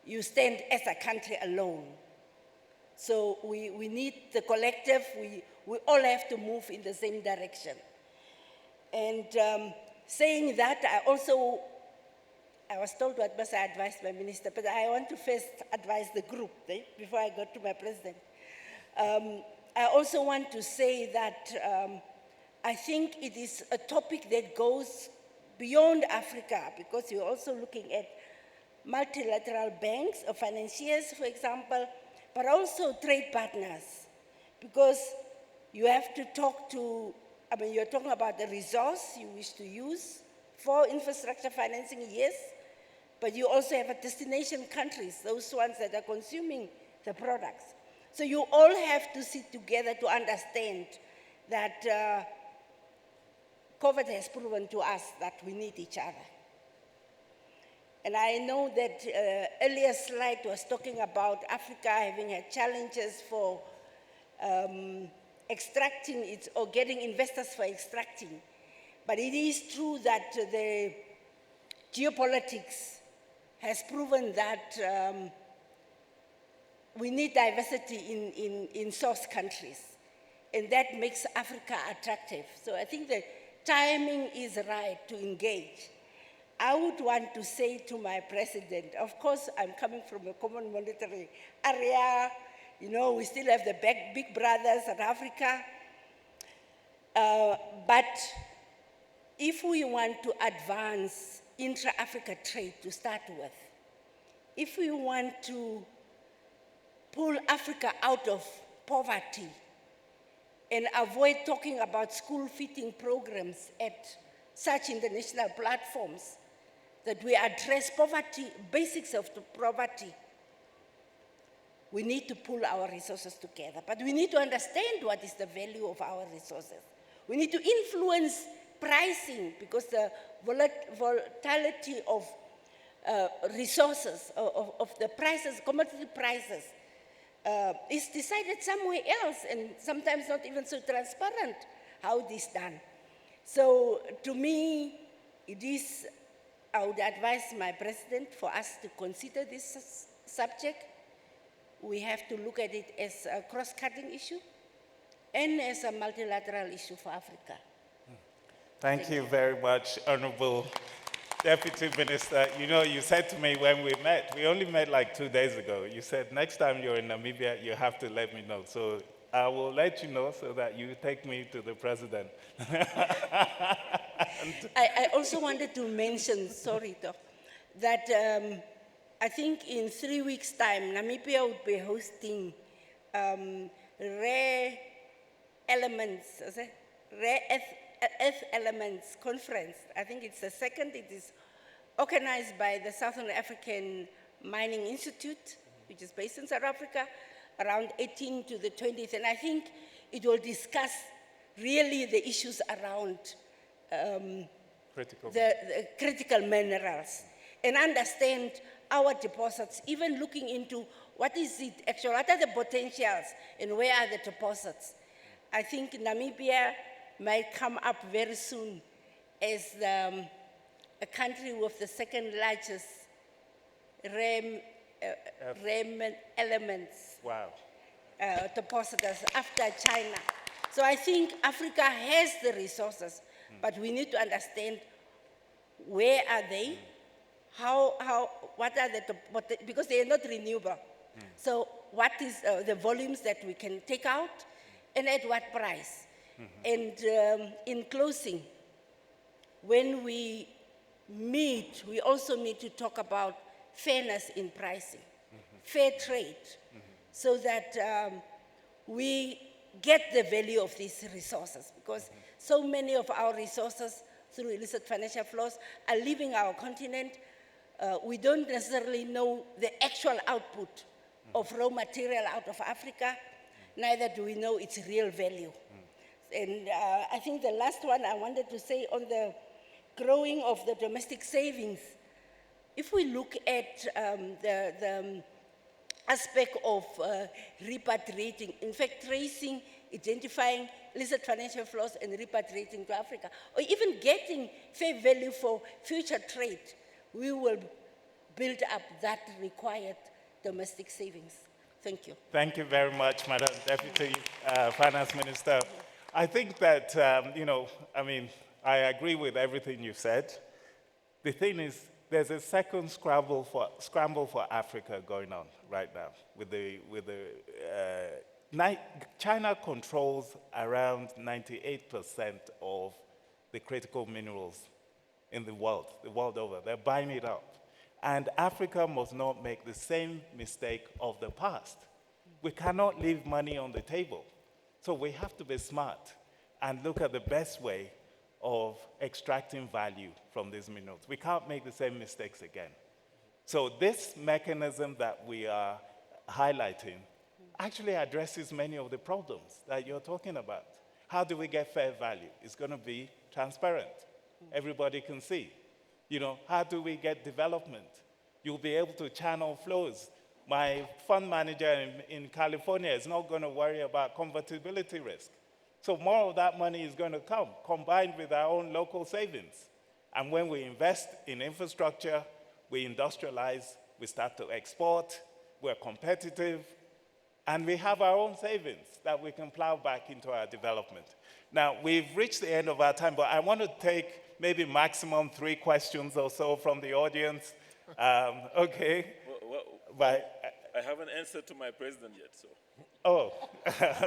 you stand as a country alone. So we need the collective, we all have to move in the same direction. And saying that, I was told what must I advise my minister, but I want to first advise the group before I go to my president. I also want to say that I think it is a topic that goes beyond Africa, because you're also looking at multilateral banks or financiers, for example, but also trade partners, because you have to talk to, you're talking about the resource you wish to use for infrastructure financing, yes, but you also have a destination countries, those ones that are consuming the products. So you all have to sit together to understand that COVID has proven to us that we need each other. And I know that earlier slide was talking about Africa having had challenges for extracting it or getting investors for extracting. But it is true that the geopolitics has proven that we need diversity in source countries, and that makes Africa attractive. So I think the timing is right to engage. I would want to say to my president, of course, I'm coming from a common monetary area. You know, we still have the big brothers in Africa. But if we want to advance intra-Africa trade to start with, if we want to pull Africa out of poverty and avoid talking about school feeding programs at such international platforms, that we address poverty, basics of the poverty, we need to pull our resources together. But we need to understand what is the value of our resources. We need to influence pricing, because the volatility of resources, of the prices, commodity prices, is decided somewhere else, and sometimes not even so transparent how it is done. So to me, it is, I would advise my president for us to consider this subject. We have to look at it as a cross-cutting issue and as a multilateral issue for Africa. Thank you very much, Honorable Deputy Minister. You know, you said to me when we met, we only met like 2 days ago, you said next time you're in Namibia, you have to let me know. So I will let you know so that you take me to the president. I also wanted to mention, sorry, Doc, that I think in 3 weeks' time, Namibia would be hosting rare earth elements conference. I think it's the second. It is organized by the Southern African Mining Institute, which is based in South Africa, around 18th to the 20th. And I think it will discuss really the issues around the critical minerals and understand our deposits, even looking into what is it actually, what are the potentials and where are the deposits. I think Namibia might come up very soon as a country with the second largest rare elements depositors after China. So I think Africa has the resources, but we need to understand where are they, what are because they are not renewable. So what is the volumes that we can take out and at what price? And in closing, when we meet, we also need to talk about fairness in pricing, fair trade, so that we get the value of these resources, because so many of our resources through illicit financial flows are leaving our continent. We don't necessarily know the actual output of raw material out of Africa, neither do we know its real value. And I think the last one I wanted to say on the growing of the domestic savings, if we look at the aspect of repatriating, in fact, tracing, identifying illicit financial flows and repatriating to Africa, or even getting fair value for future trade, we will build up that required domestic savings. Thank you. Thank you very much, Madam Deputy Finance Minister. I think that, I agree with everything you said. The thing is, there's a second scramble for Africa going on right now. China controls around 98% of the critical minerals in the world over. They're buying it up. And Africa must not make the same mistake of the past. We cannot leave money on the table. So we have to be smart and look at the best way of extracting value from these minerals. We can't make the same mistakes again. So this mechanism that we are highlighting actually addresses many of the problems that you're talking about. How do we get fair value? It's going to be transparent. Everybody can see. How do we get development? You'll be able to channel flows. My fund manager in California is not going to worry about convertibility risk. So more of that money is going to come, combined with our own local savings. And when we invest in infrastructure, we industrialize, we start to export, we're competitive, and we have our own savings that we can plow back into our development. Now, we've reached the end of our time, but I want to take maybe maximum 3 questions or so from the audience. Okay. But, I haven't answered to my president yet, so. oh,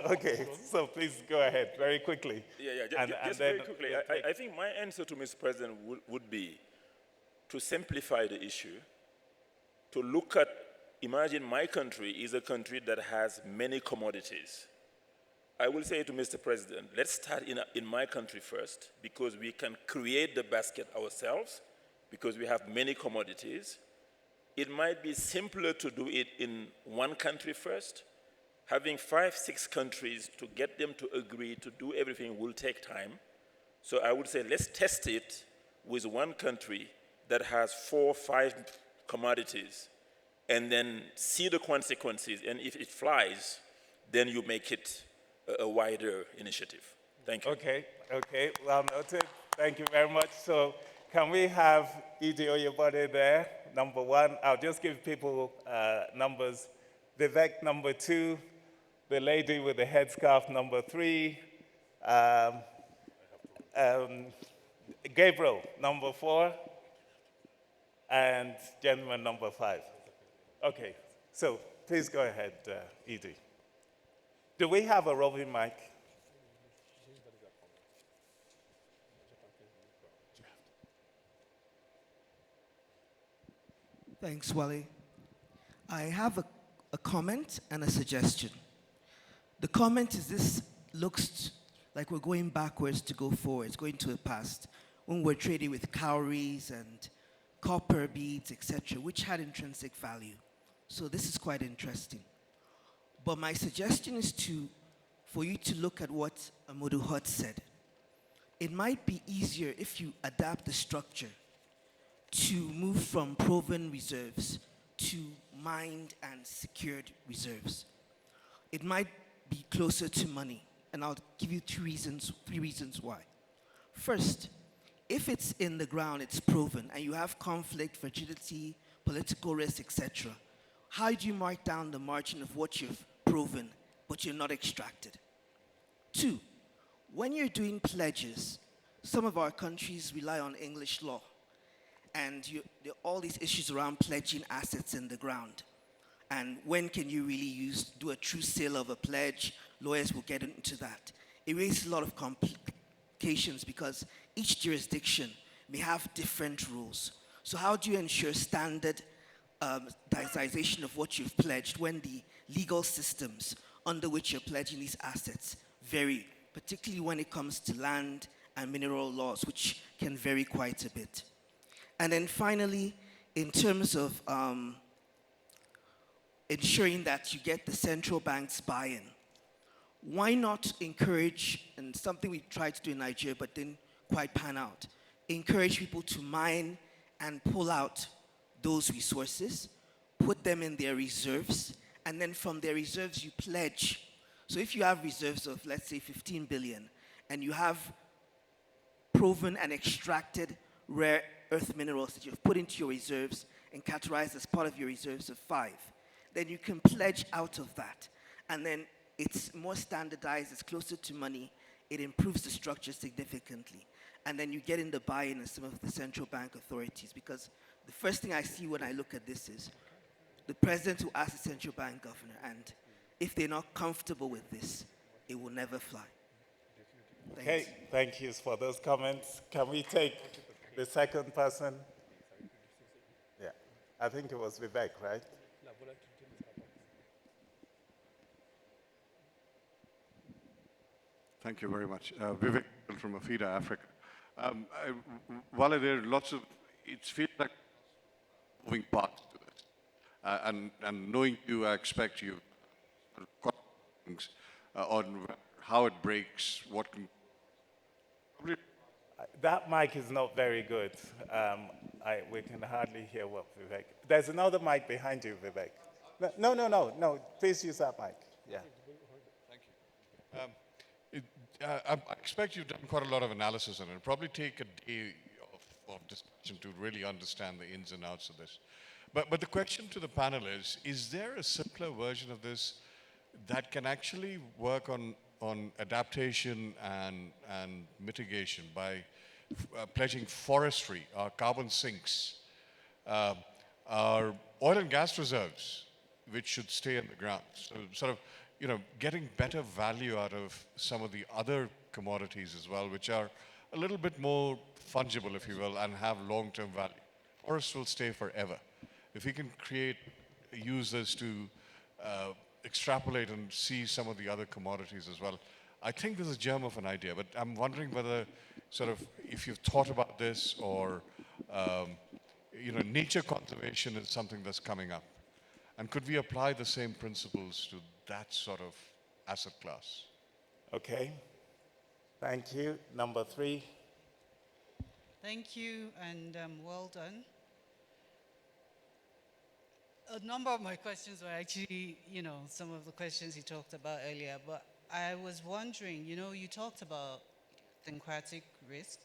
okay. So please go ahead very quickly. Just very quickly. I think my answer to Mr. President would be to simplify the issue, to look at, imagine my country is a country that has many commodities. I will say to Mr. President, let's start in my country first, because we can create the basket ourselves, because we have many commodities. It might be simpler to do it in one country first. Having 5, 6 countries to get them to agree to do everything will take time. So I would say let's test it with one country that has 4, 5 commodities, and then see the consequences. And if it flies, then you make it a wider initiative. Thank you. Okay, well noted. Thank you very much. So can we have Edie Oyebode there, number 1? I'll just give people numbers. Vivek, number 2. The lady with the headscarf, number 3. Gabriel, number 4. And gentleman, number 5. Okay, so please go ahead, Edie. Do we have a roving mic? Thanks, Wale. I have a comment and a suggestion. The comment is this looks like we're going backwards to go forwards, going to the past, when we're trading with cowries and copper beads, etc., which had intrinsic value. So this is quite interesting. But my suggestion is for you to look at what Amadou Hut said. It might be easier if you adapt the structure to move from proven reserves to mined and secured reserves. It might be closer to money, and I'll give you 3 reasons why. First, if it's in the ground, it's proven, and you have conflict, fragility, political risk, etc., how do you mark down the margin of what you've proven, but you're not extracted? 2, when you're doing pledges, some of our countries rely on English law, and there are all these issues around pledging assets in the ground. And when can you really do a true sale of a pledge? Lawyers will get into that. It raises a lot of complications because each jurisdiction may have different rules. So how do you ensure standardization of what you've pledged when the legal systems under which you're pledging these assets vary, particularly when it comes to land and mineral laws, which can vary quite a bit? And then finally, in terms of ensuring that you get the central bank's buy-in, why not encourage, and something we tried to do in Nigeria but didn't quite pan out, encourage people to mine and pull out those resources, put them in their reserves, and then from their reserves you pledge. So if you have reserves of, let's say, 15 billion, and you have proven and extracted rare earth minerals that you've put into your reserves and categorized as part of your reserves of 5, then you can pledge out of that. And then it's more standardized, it's closer to money, it improves the structure significantly. And then you get in the buy-in of some of the central bank authorities, because the first thing I see when I look at this is the president who asks the central bank governor, and if they're not comfortable with this, it will never fly. Okay, thank you for those comments. Can we take the second person? Yeah, I think it was Vivek, right? Thank you very much. Vivek from Afida, Africa. While there are lots of, it feels like moving parts to this. And knowing you, I expect you things on how it breaks, what can... That mic is not very good. We can hardly hear what Vivek... There's another mic behind you, Vivek. No. Please use that mic. Yeah. Thank you. I expect you've done quite a lot of analysis, and it'll probably take a day of discussion to really understand the ins and outs of this. But the question to the panel is there a simpler version of this that can actually work on adaptation and mitigation by pledging forestry, our carbon sinks, our oil and gas reserves, which should stay in the ground? So sort of, getting better value out of some of the other commodities as well, which are a little bit more fungible, if you will, and have long-term value. Forests will stay forever. If we can use this to extrapolate and see some of the other commodities as well, I think there's a germ of an idea, but I'm wondering whether if you've thought about this or, nature conservation is something that's coming up. And could we apply the same principles to that sort of asset class? Okay. Thank you. Number 3. Thank you, and well done. A number of my questions were actually, some of the questions you talked about earlier, but I was wondering, you talked about idiosyncratic risk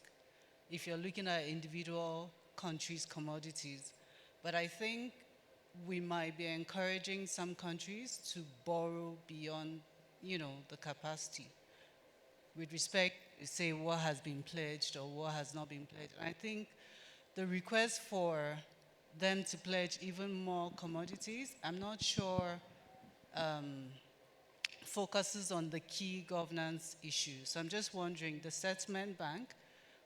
if you're looking at individual countries' commodities, but I think we might be encouraging some countries to borrow beyond, the capacity with respect, say, what has been pledged or what has not been pledged. And I think the request for them to pledge even more commodities, I'm not sure focuses on the key governance issues. So I'm just wondering, the settlement bank,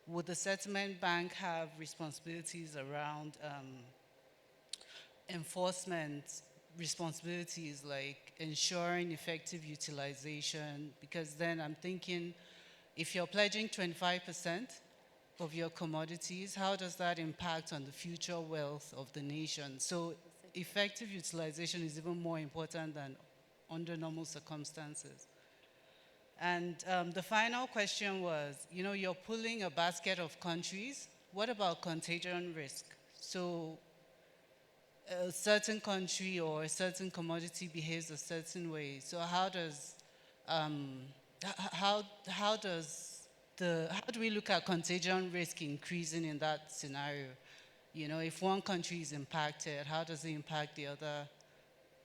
would the settlement bank have responsibilities around enforcement responsibilities like ensuring effective utilization? Because then I'm thinking, if you're pledging 25% of your commodities, how does that impact on the future wealth of the nation? So effective utilization is even more important than under normal circumstances. And the final question was, you're pulling a basket of countries. What about contagion risk? So a certain country or a certain commodity behaves a certain way. So how do we look at contagion risk increasing in that scenario? If one country is impacted, how does it impact the other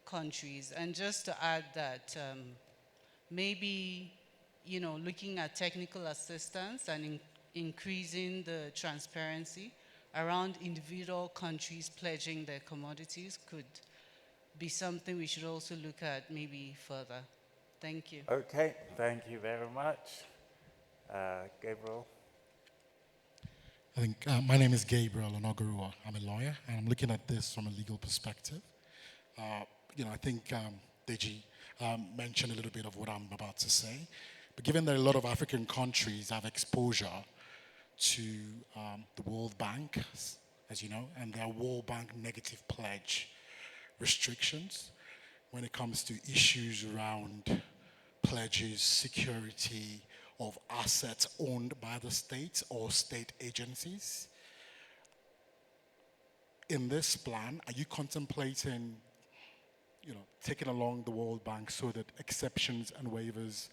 countries? And just to add that, maybe, looking at technical assistance and increasing the transparency around individual countries pledging their commodities could be something we should also look at maybe further. Thank you. Okay, thank you very much. Gabriel? I think my name is Gabriel Onogurua. I'm a lawyer, and I'm looking at this from a legal perspective. I think Deji mentioned a little bit of what I'm about to say. But given that a lot of African countries have exposure to the World Bank, as you know, and their World Bank negative pledge restrictions when it comes to issues around pledges, security of assets owned by the state or state agencies. In this plan, are you contemplating, taking along the World Bank so that exceptions and waivers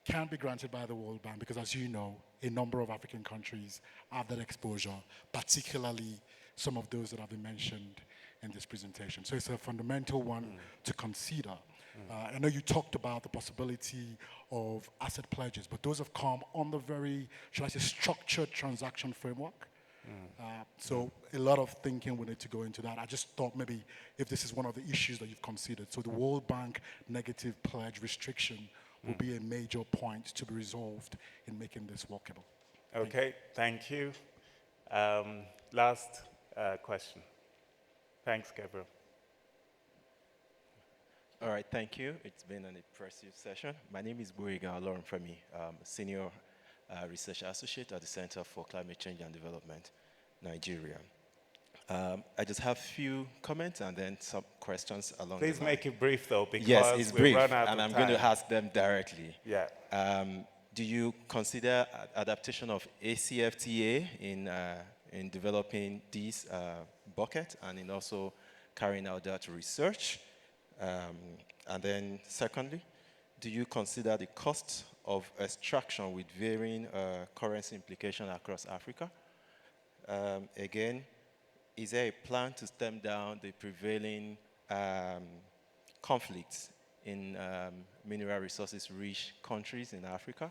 can be granted by the World Bank? Because as you know, a number of African countries have that exposure, particularly some of those that have been mentioned in this presentation. So it's a fundamental one to consider. I know you talked about the possibility of asset pledges, but those have come on the very, should I say, structured transaction framework. So a lot of thinking we need to go into that. I just thought maybe if this is one of the issues that you've considered. So the World Bank negative pledge restriction will be a major point to be resolved in making this workable. Okay, thank you. Last question. Thanks, Gabriel. All right, thank you. It's been an impressive session. My name is Boyega Olorunfemi, Senior Research Associate at the Center for Climate Change and Development, Nigeria. I just have a few comments and then some questions along the line. Please make it brief, though, because yes, it's brief, run out and of I'm time. going to ask them directly. Yeah. Do you consider adaptation of ACFTA in developing this bucket and in also carrying out that research? And then secondly, do you consider the cost of extraction with varying currency implication across Africa? Again, is there a plan to stem down the prevailing conflicts in mineral resources rich countries in Africa?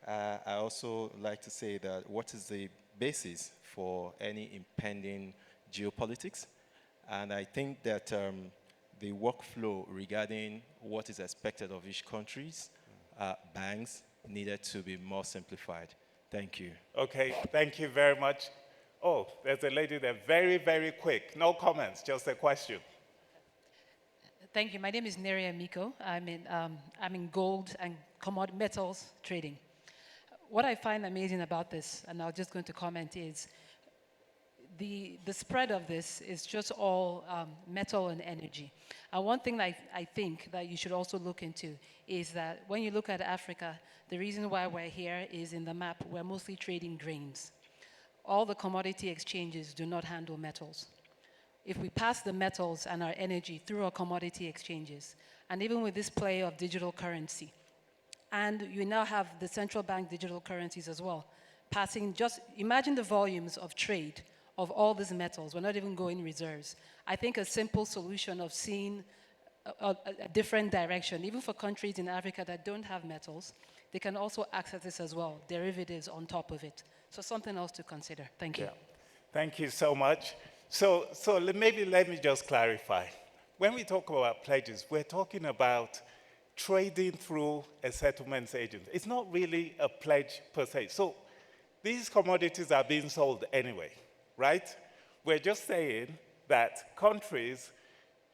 I also like to say that what is the basis for any impending geopolitics? And I think that the workflow regarding what is expected of each country's banks needed to be more simplified. Thank you. Okay, thank you very much. Oh, there's a lady there, very, very quick. No comments, just a question. Thank you. My name is Neria Miko. I'm in gold and metals trading. What I find amazing about this, and I'm just going to comment, is the spread of this is just all metal and energy. And one thing that I think that you should also look into is that when you look at Africa, the reason why we're here is in the map, we're mostly trading grains. All the commodity exchanges do not handle metals. If we pass the metals and our energy through our commodity exchanges, and even with this play of digital currency, and you now have the central bank digital currencies as well, passing just, imagine the volumes of trade of all these metals. We're not even going reserves. I think a simple solution of seeing a different direction, even for countries in Africa that don't have metals, they can also access this as well, derivatives on top of it. So something else to consider. Thank you. Yeah. Thank you so much. So maybe let me just clarify. When we talk about pledges, we're talking about trading through a settlements agent. It's not really a pledge per se. So these commodities are being sold anyway, right? We're just saying that countries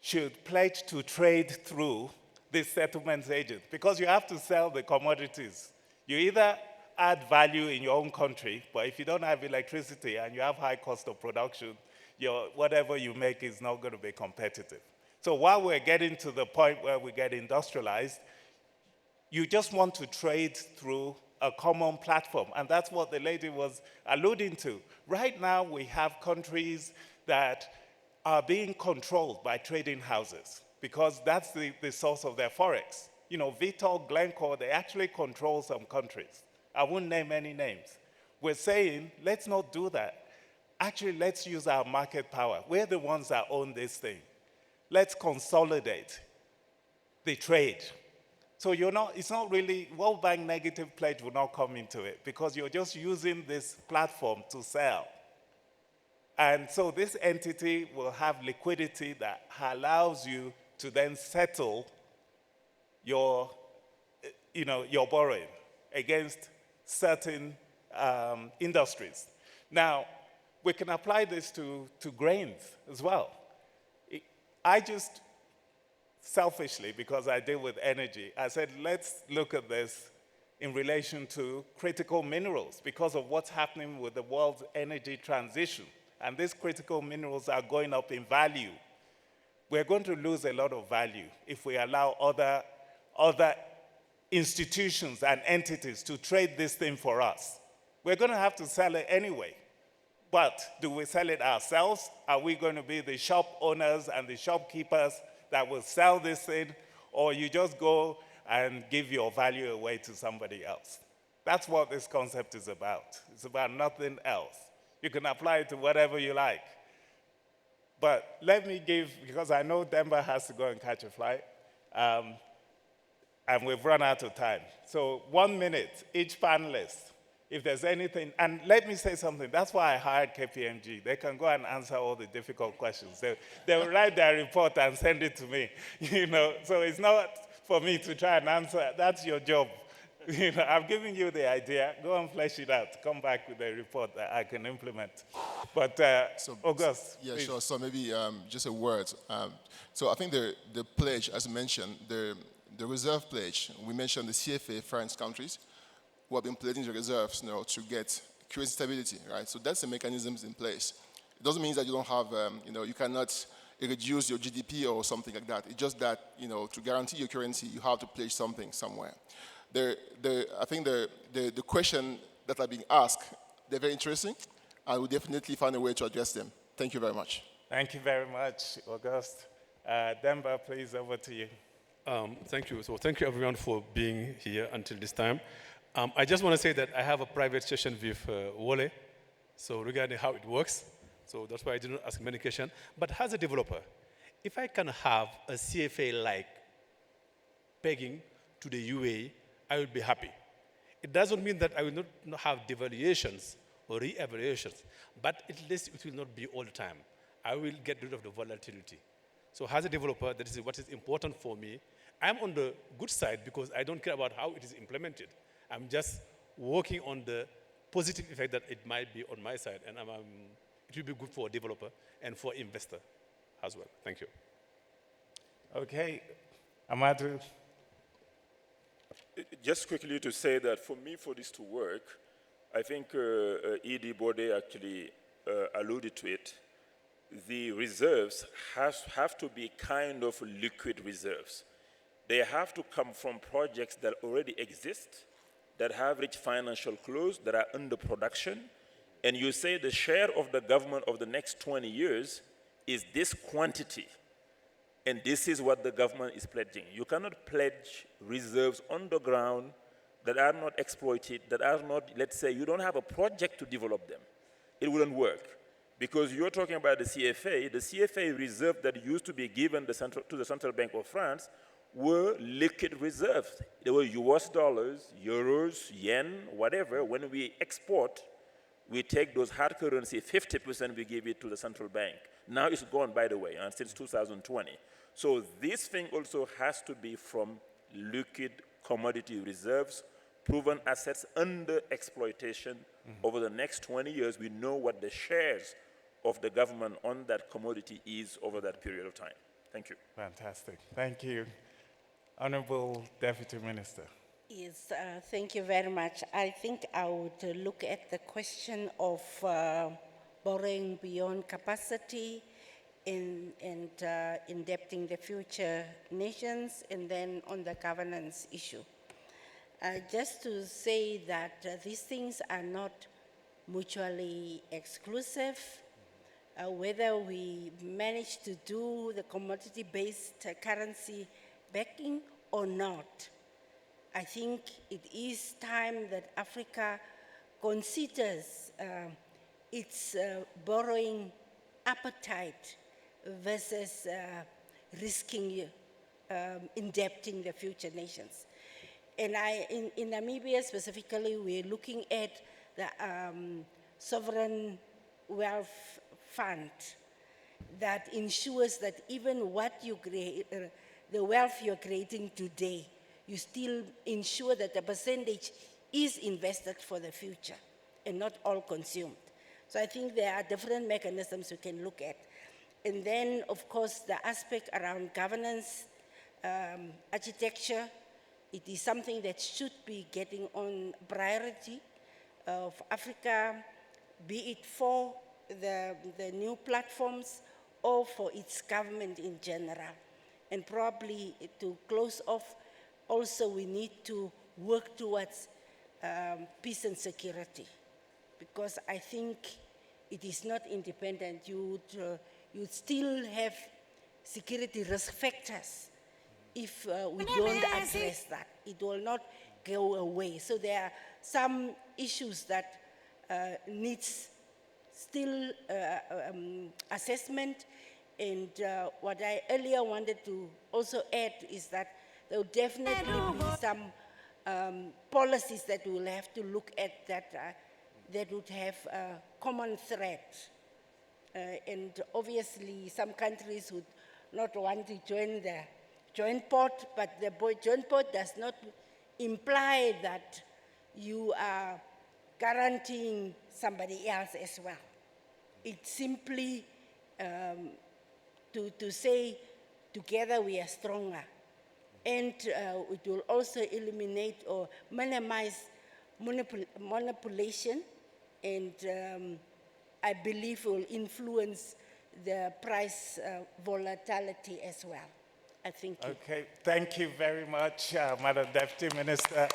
should pledge to trade through this settlements agent because you have to sell the commodities. You either add value in your own country, but if you don't have electricity and you have high cost of production, whatever you make is not going to be competitive. So while we're getting to the point where we get industrialized, you just want to trade through a common platform. And that's what the lady was alluding to. Right now, we have countries that are being controlled by trading houses because that's the source of their forex. You know, Vitol, Glencore, they actually control some countries. I won't name any names. We're saying, let's not do that. Actually, let's use our market power. We're the ones that own this thing. Let's consolidate the trade. So it's not really, World Bank negative pledge will not come into it because you're just using this platform to sell. And so this entity will have liquidity that allows you to then settle your borrowing against certain industries. Now, we can apply this to grains as well. I just selfishly, because I deal with energy, I said, let's look at this in relation to critical minerals because of what's happening with the world's energy transition. And these critical minerals are going up in value. We're going to lose a lot of value if we allow other institutions and entities to trade this thing for us. We're going to have to sell it anyway. But do we sell it ourselves? Are we going to be the shop owners and the shopkeepers that will sell this thing? Or you just go and give your value away to somebody else? That's what this concept is about. It's about nothing else. You can apply it to whatever you like. But let me give, because I know Demba has to go and catch a flight, and we've run out of time. So 1 minute, each panelist, if there's anything. And let me say something. That's why I hired KPMG. They can go and answer all the difficult questions. They will write their report and send it to me. So it's not for me to try and answer. That's your job. I've given you the idea. Go and flesh it out. Come back with a report that I can implement. But August. Yeah, please. sure. So maybe just a word. So I think the pledge, as mentioned, the reserve pledge, we mentioned the CFA France countries who have been pledging the reserves to get currency stability, right? So that's the mechanisms in place. It doesn't mean that you don't have, you cannot reduce your GDP or something like that. It's just that, to guarantee your currency, you have to pledge something somewhere. I think the question that are being asked, they're very interesting, and we'll definitely find a way to address them. Thank you very much. Thank you very much, August. Demba, please, over to you. Thank you. So thank you everyone for being here until this time. I just want to say that I have a private session with Wole, so regarding how it works. So that's why I didn't ask many questions. But as a developer, if I can have a CFA-like pegging to the UA, I will be happy. It doesn't mean that I will not have devaluations or re-evaluations, but at least it will not be all the time. I will get rid of the volatility. So as a developer, that is what is important for me. I'm on the good side because I don't care about how it is implemented. I'm just working on the positive effect that it might be on my side, and it will be good for a developer and for investor as well. Thank you. Okay, Amadou. Just quickly to say that for me, for this to work, I think ED Bode actually alluded to it. The reserves have to be kind of liquid reserves. They have to come from projects that already exist, that have reached financial close, that are under production, and you say the share of the government of the next 20 years is this quantity, and this is what the government is pledging. You cannot pledge reserves on the ground that are not exploited, that are not, let's say, you don't have a project to develop them. It wouldn't work. Because you're talking about the CFA reserve that used to be given to the Central Bank of France were liquid reserves. They were US dollars, euros, yen, whatever. When we export, we take those hard currency, 50% we give it to the central bank. Now it's gone, by the way, and since 2020. So this thing also has to be from liquid commodity reserves, proven assets under exploitation. Over the next 20 years, we know what the shares of the government on that commodity is over that period of time. Thank you. Fantastic. Thank you. Honorable Deputy Minister. Yes, thank you very much. I think I would look at the question of borrowing beyond capacity and indebting the future nations, and then on the governance issue. Just to say that these things are not mutually exclusive. Whether we manage to do the commodity-based currency backing or not, I think it is time that Africa considers its borrowing appetite versus risking indebting the future nations. And in Namibia specifically, we're looking at the sovereign wealth fund that ensures that even what you create, the wealth you're creating today, you still ensure that the percentage is invested for the future and not all consumed. So I think there are different mechanisms we can look at. And then, of course, the aspect around governance, architecture, it is something that should be getting on priority of Africa, be it for the new platforms or for its government in general. And probably to close off, also we need to work towards peace and security, because I think it is not independent. You'd still have security risk factors if we don't address that. It will not go away. So there are some issues that needs still assessment. And what I earlier wanted to also add is that there will definitely be some policies that we will have to look at that would have a common thread. And obviously some countries would not want to join the joint port, but the joint port does not imply that you are guaranteeing somebody else as well. It's simply to say together we are stronger. And it will also eliminate or minimize manipulation, and I believe will influence the price volatility as well. I think. Okay, thank you very much, Madam Deputy Minister.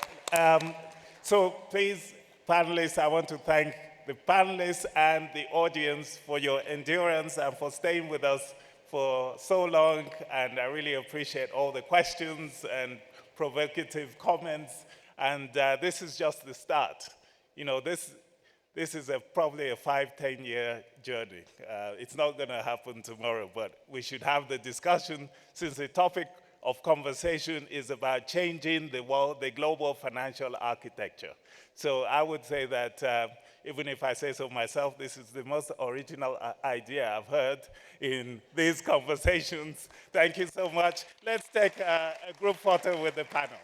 So please, panelists, I want to thank the panelists and the audience for your endurance and for staying with us for so long, and I really appreciate all the questions and provocative comments. And this is just the start. You know, this is probably a 5-10-year journey. It's not going to happen tomorrow, but we should have the discussion since the topic of conversation is about changing the world, the global financial architecture. So I would say that even if I say so myself, this is the most original idea I've heard in these conversations. Thank you so much. Let's take a group photo with the panel.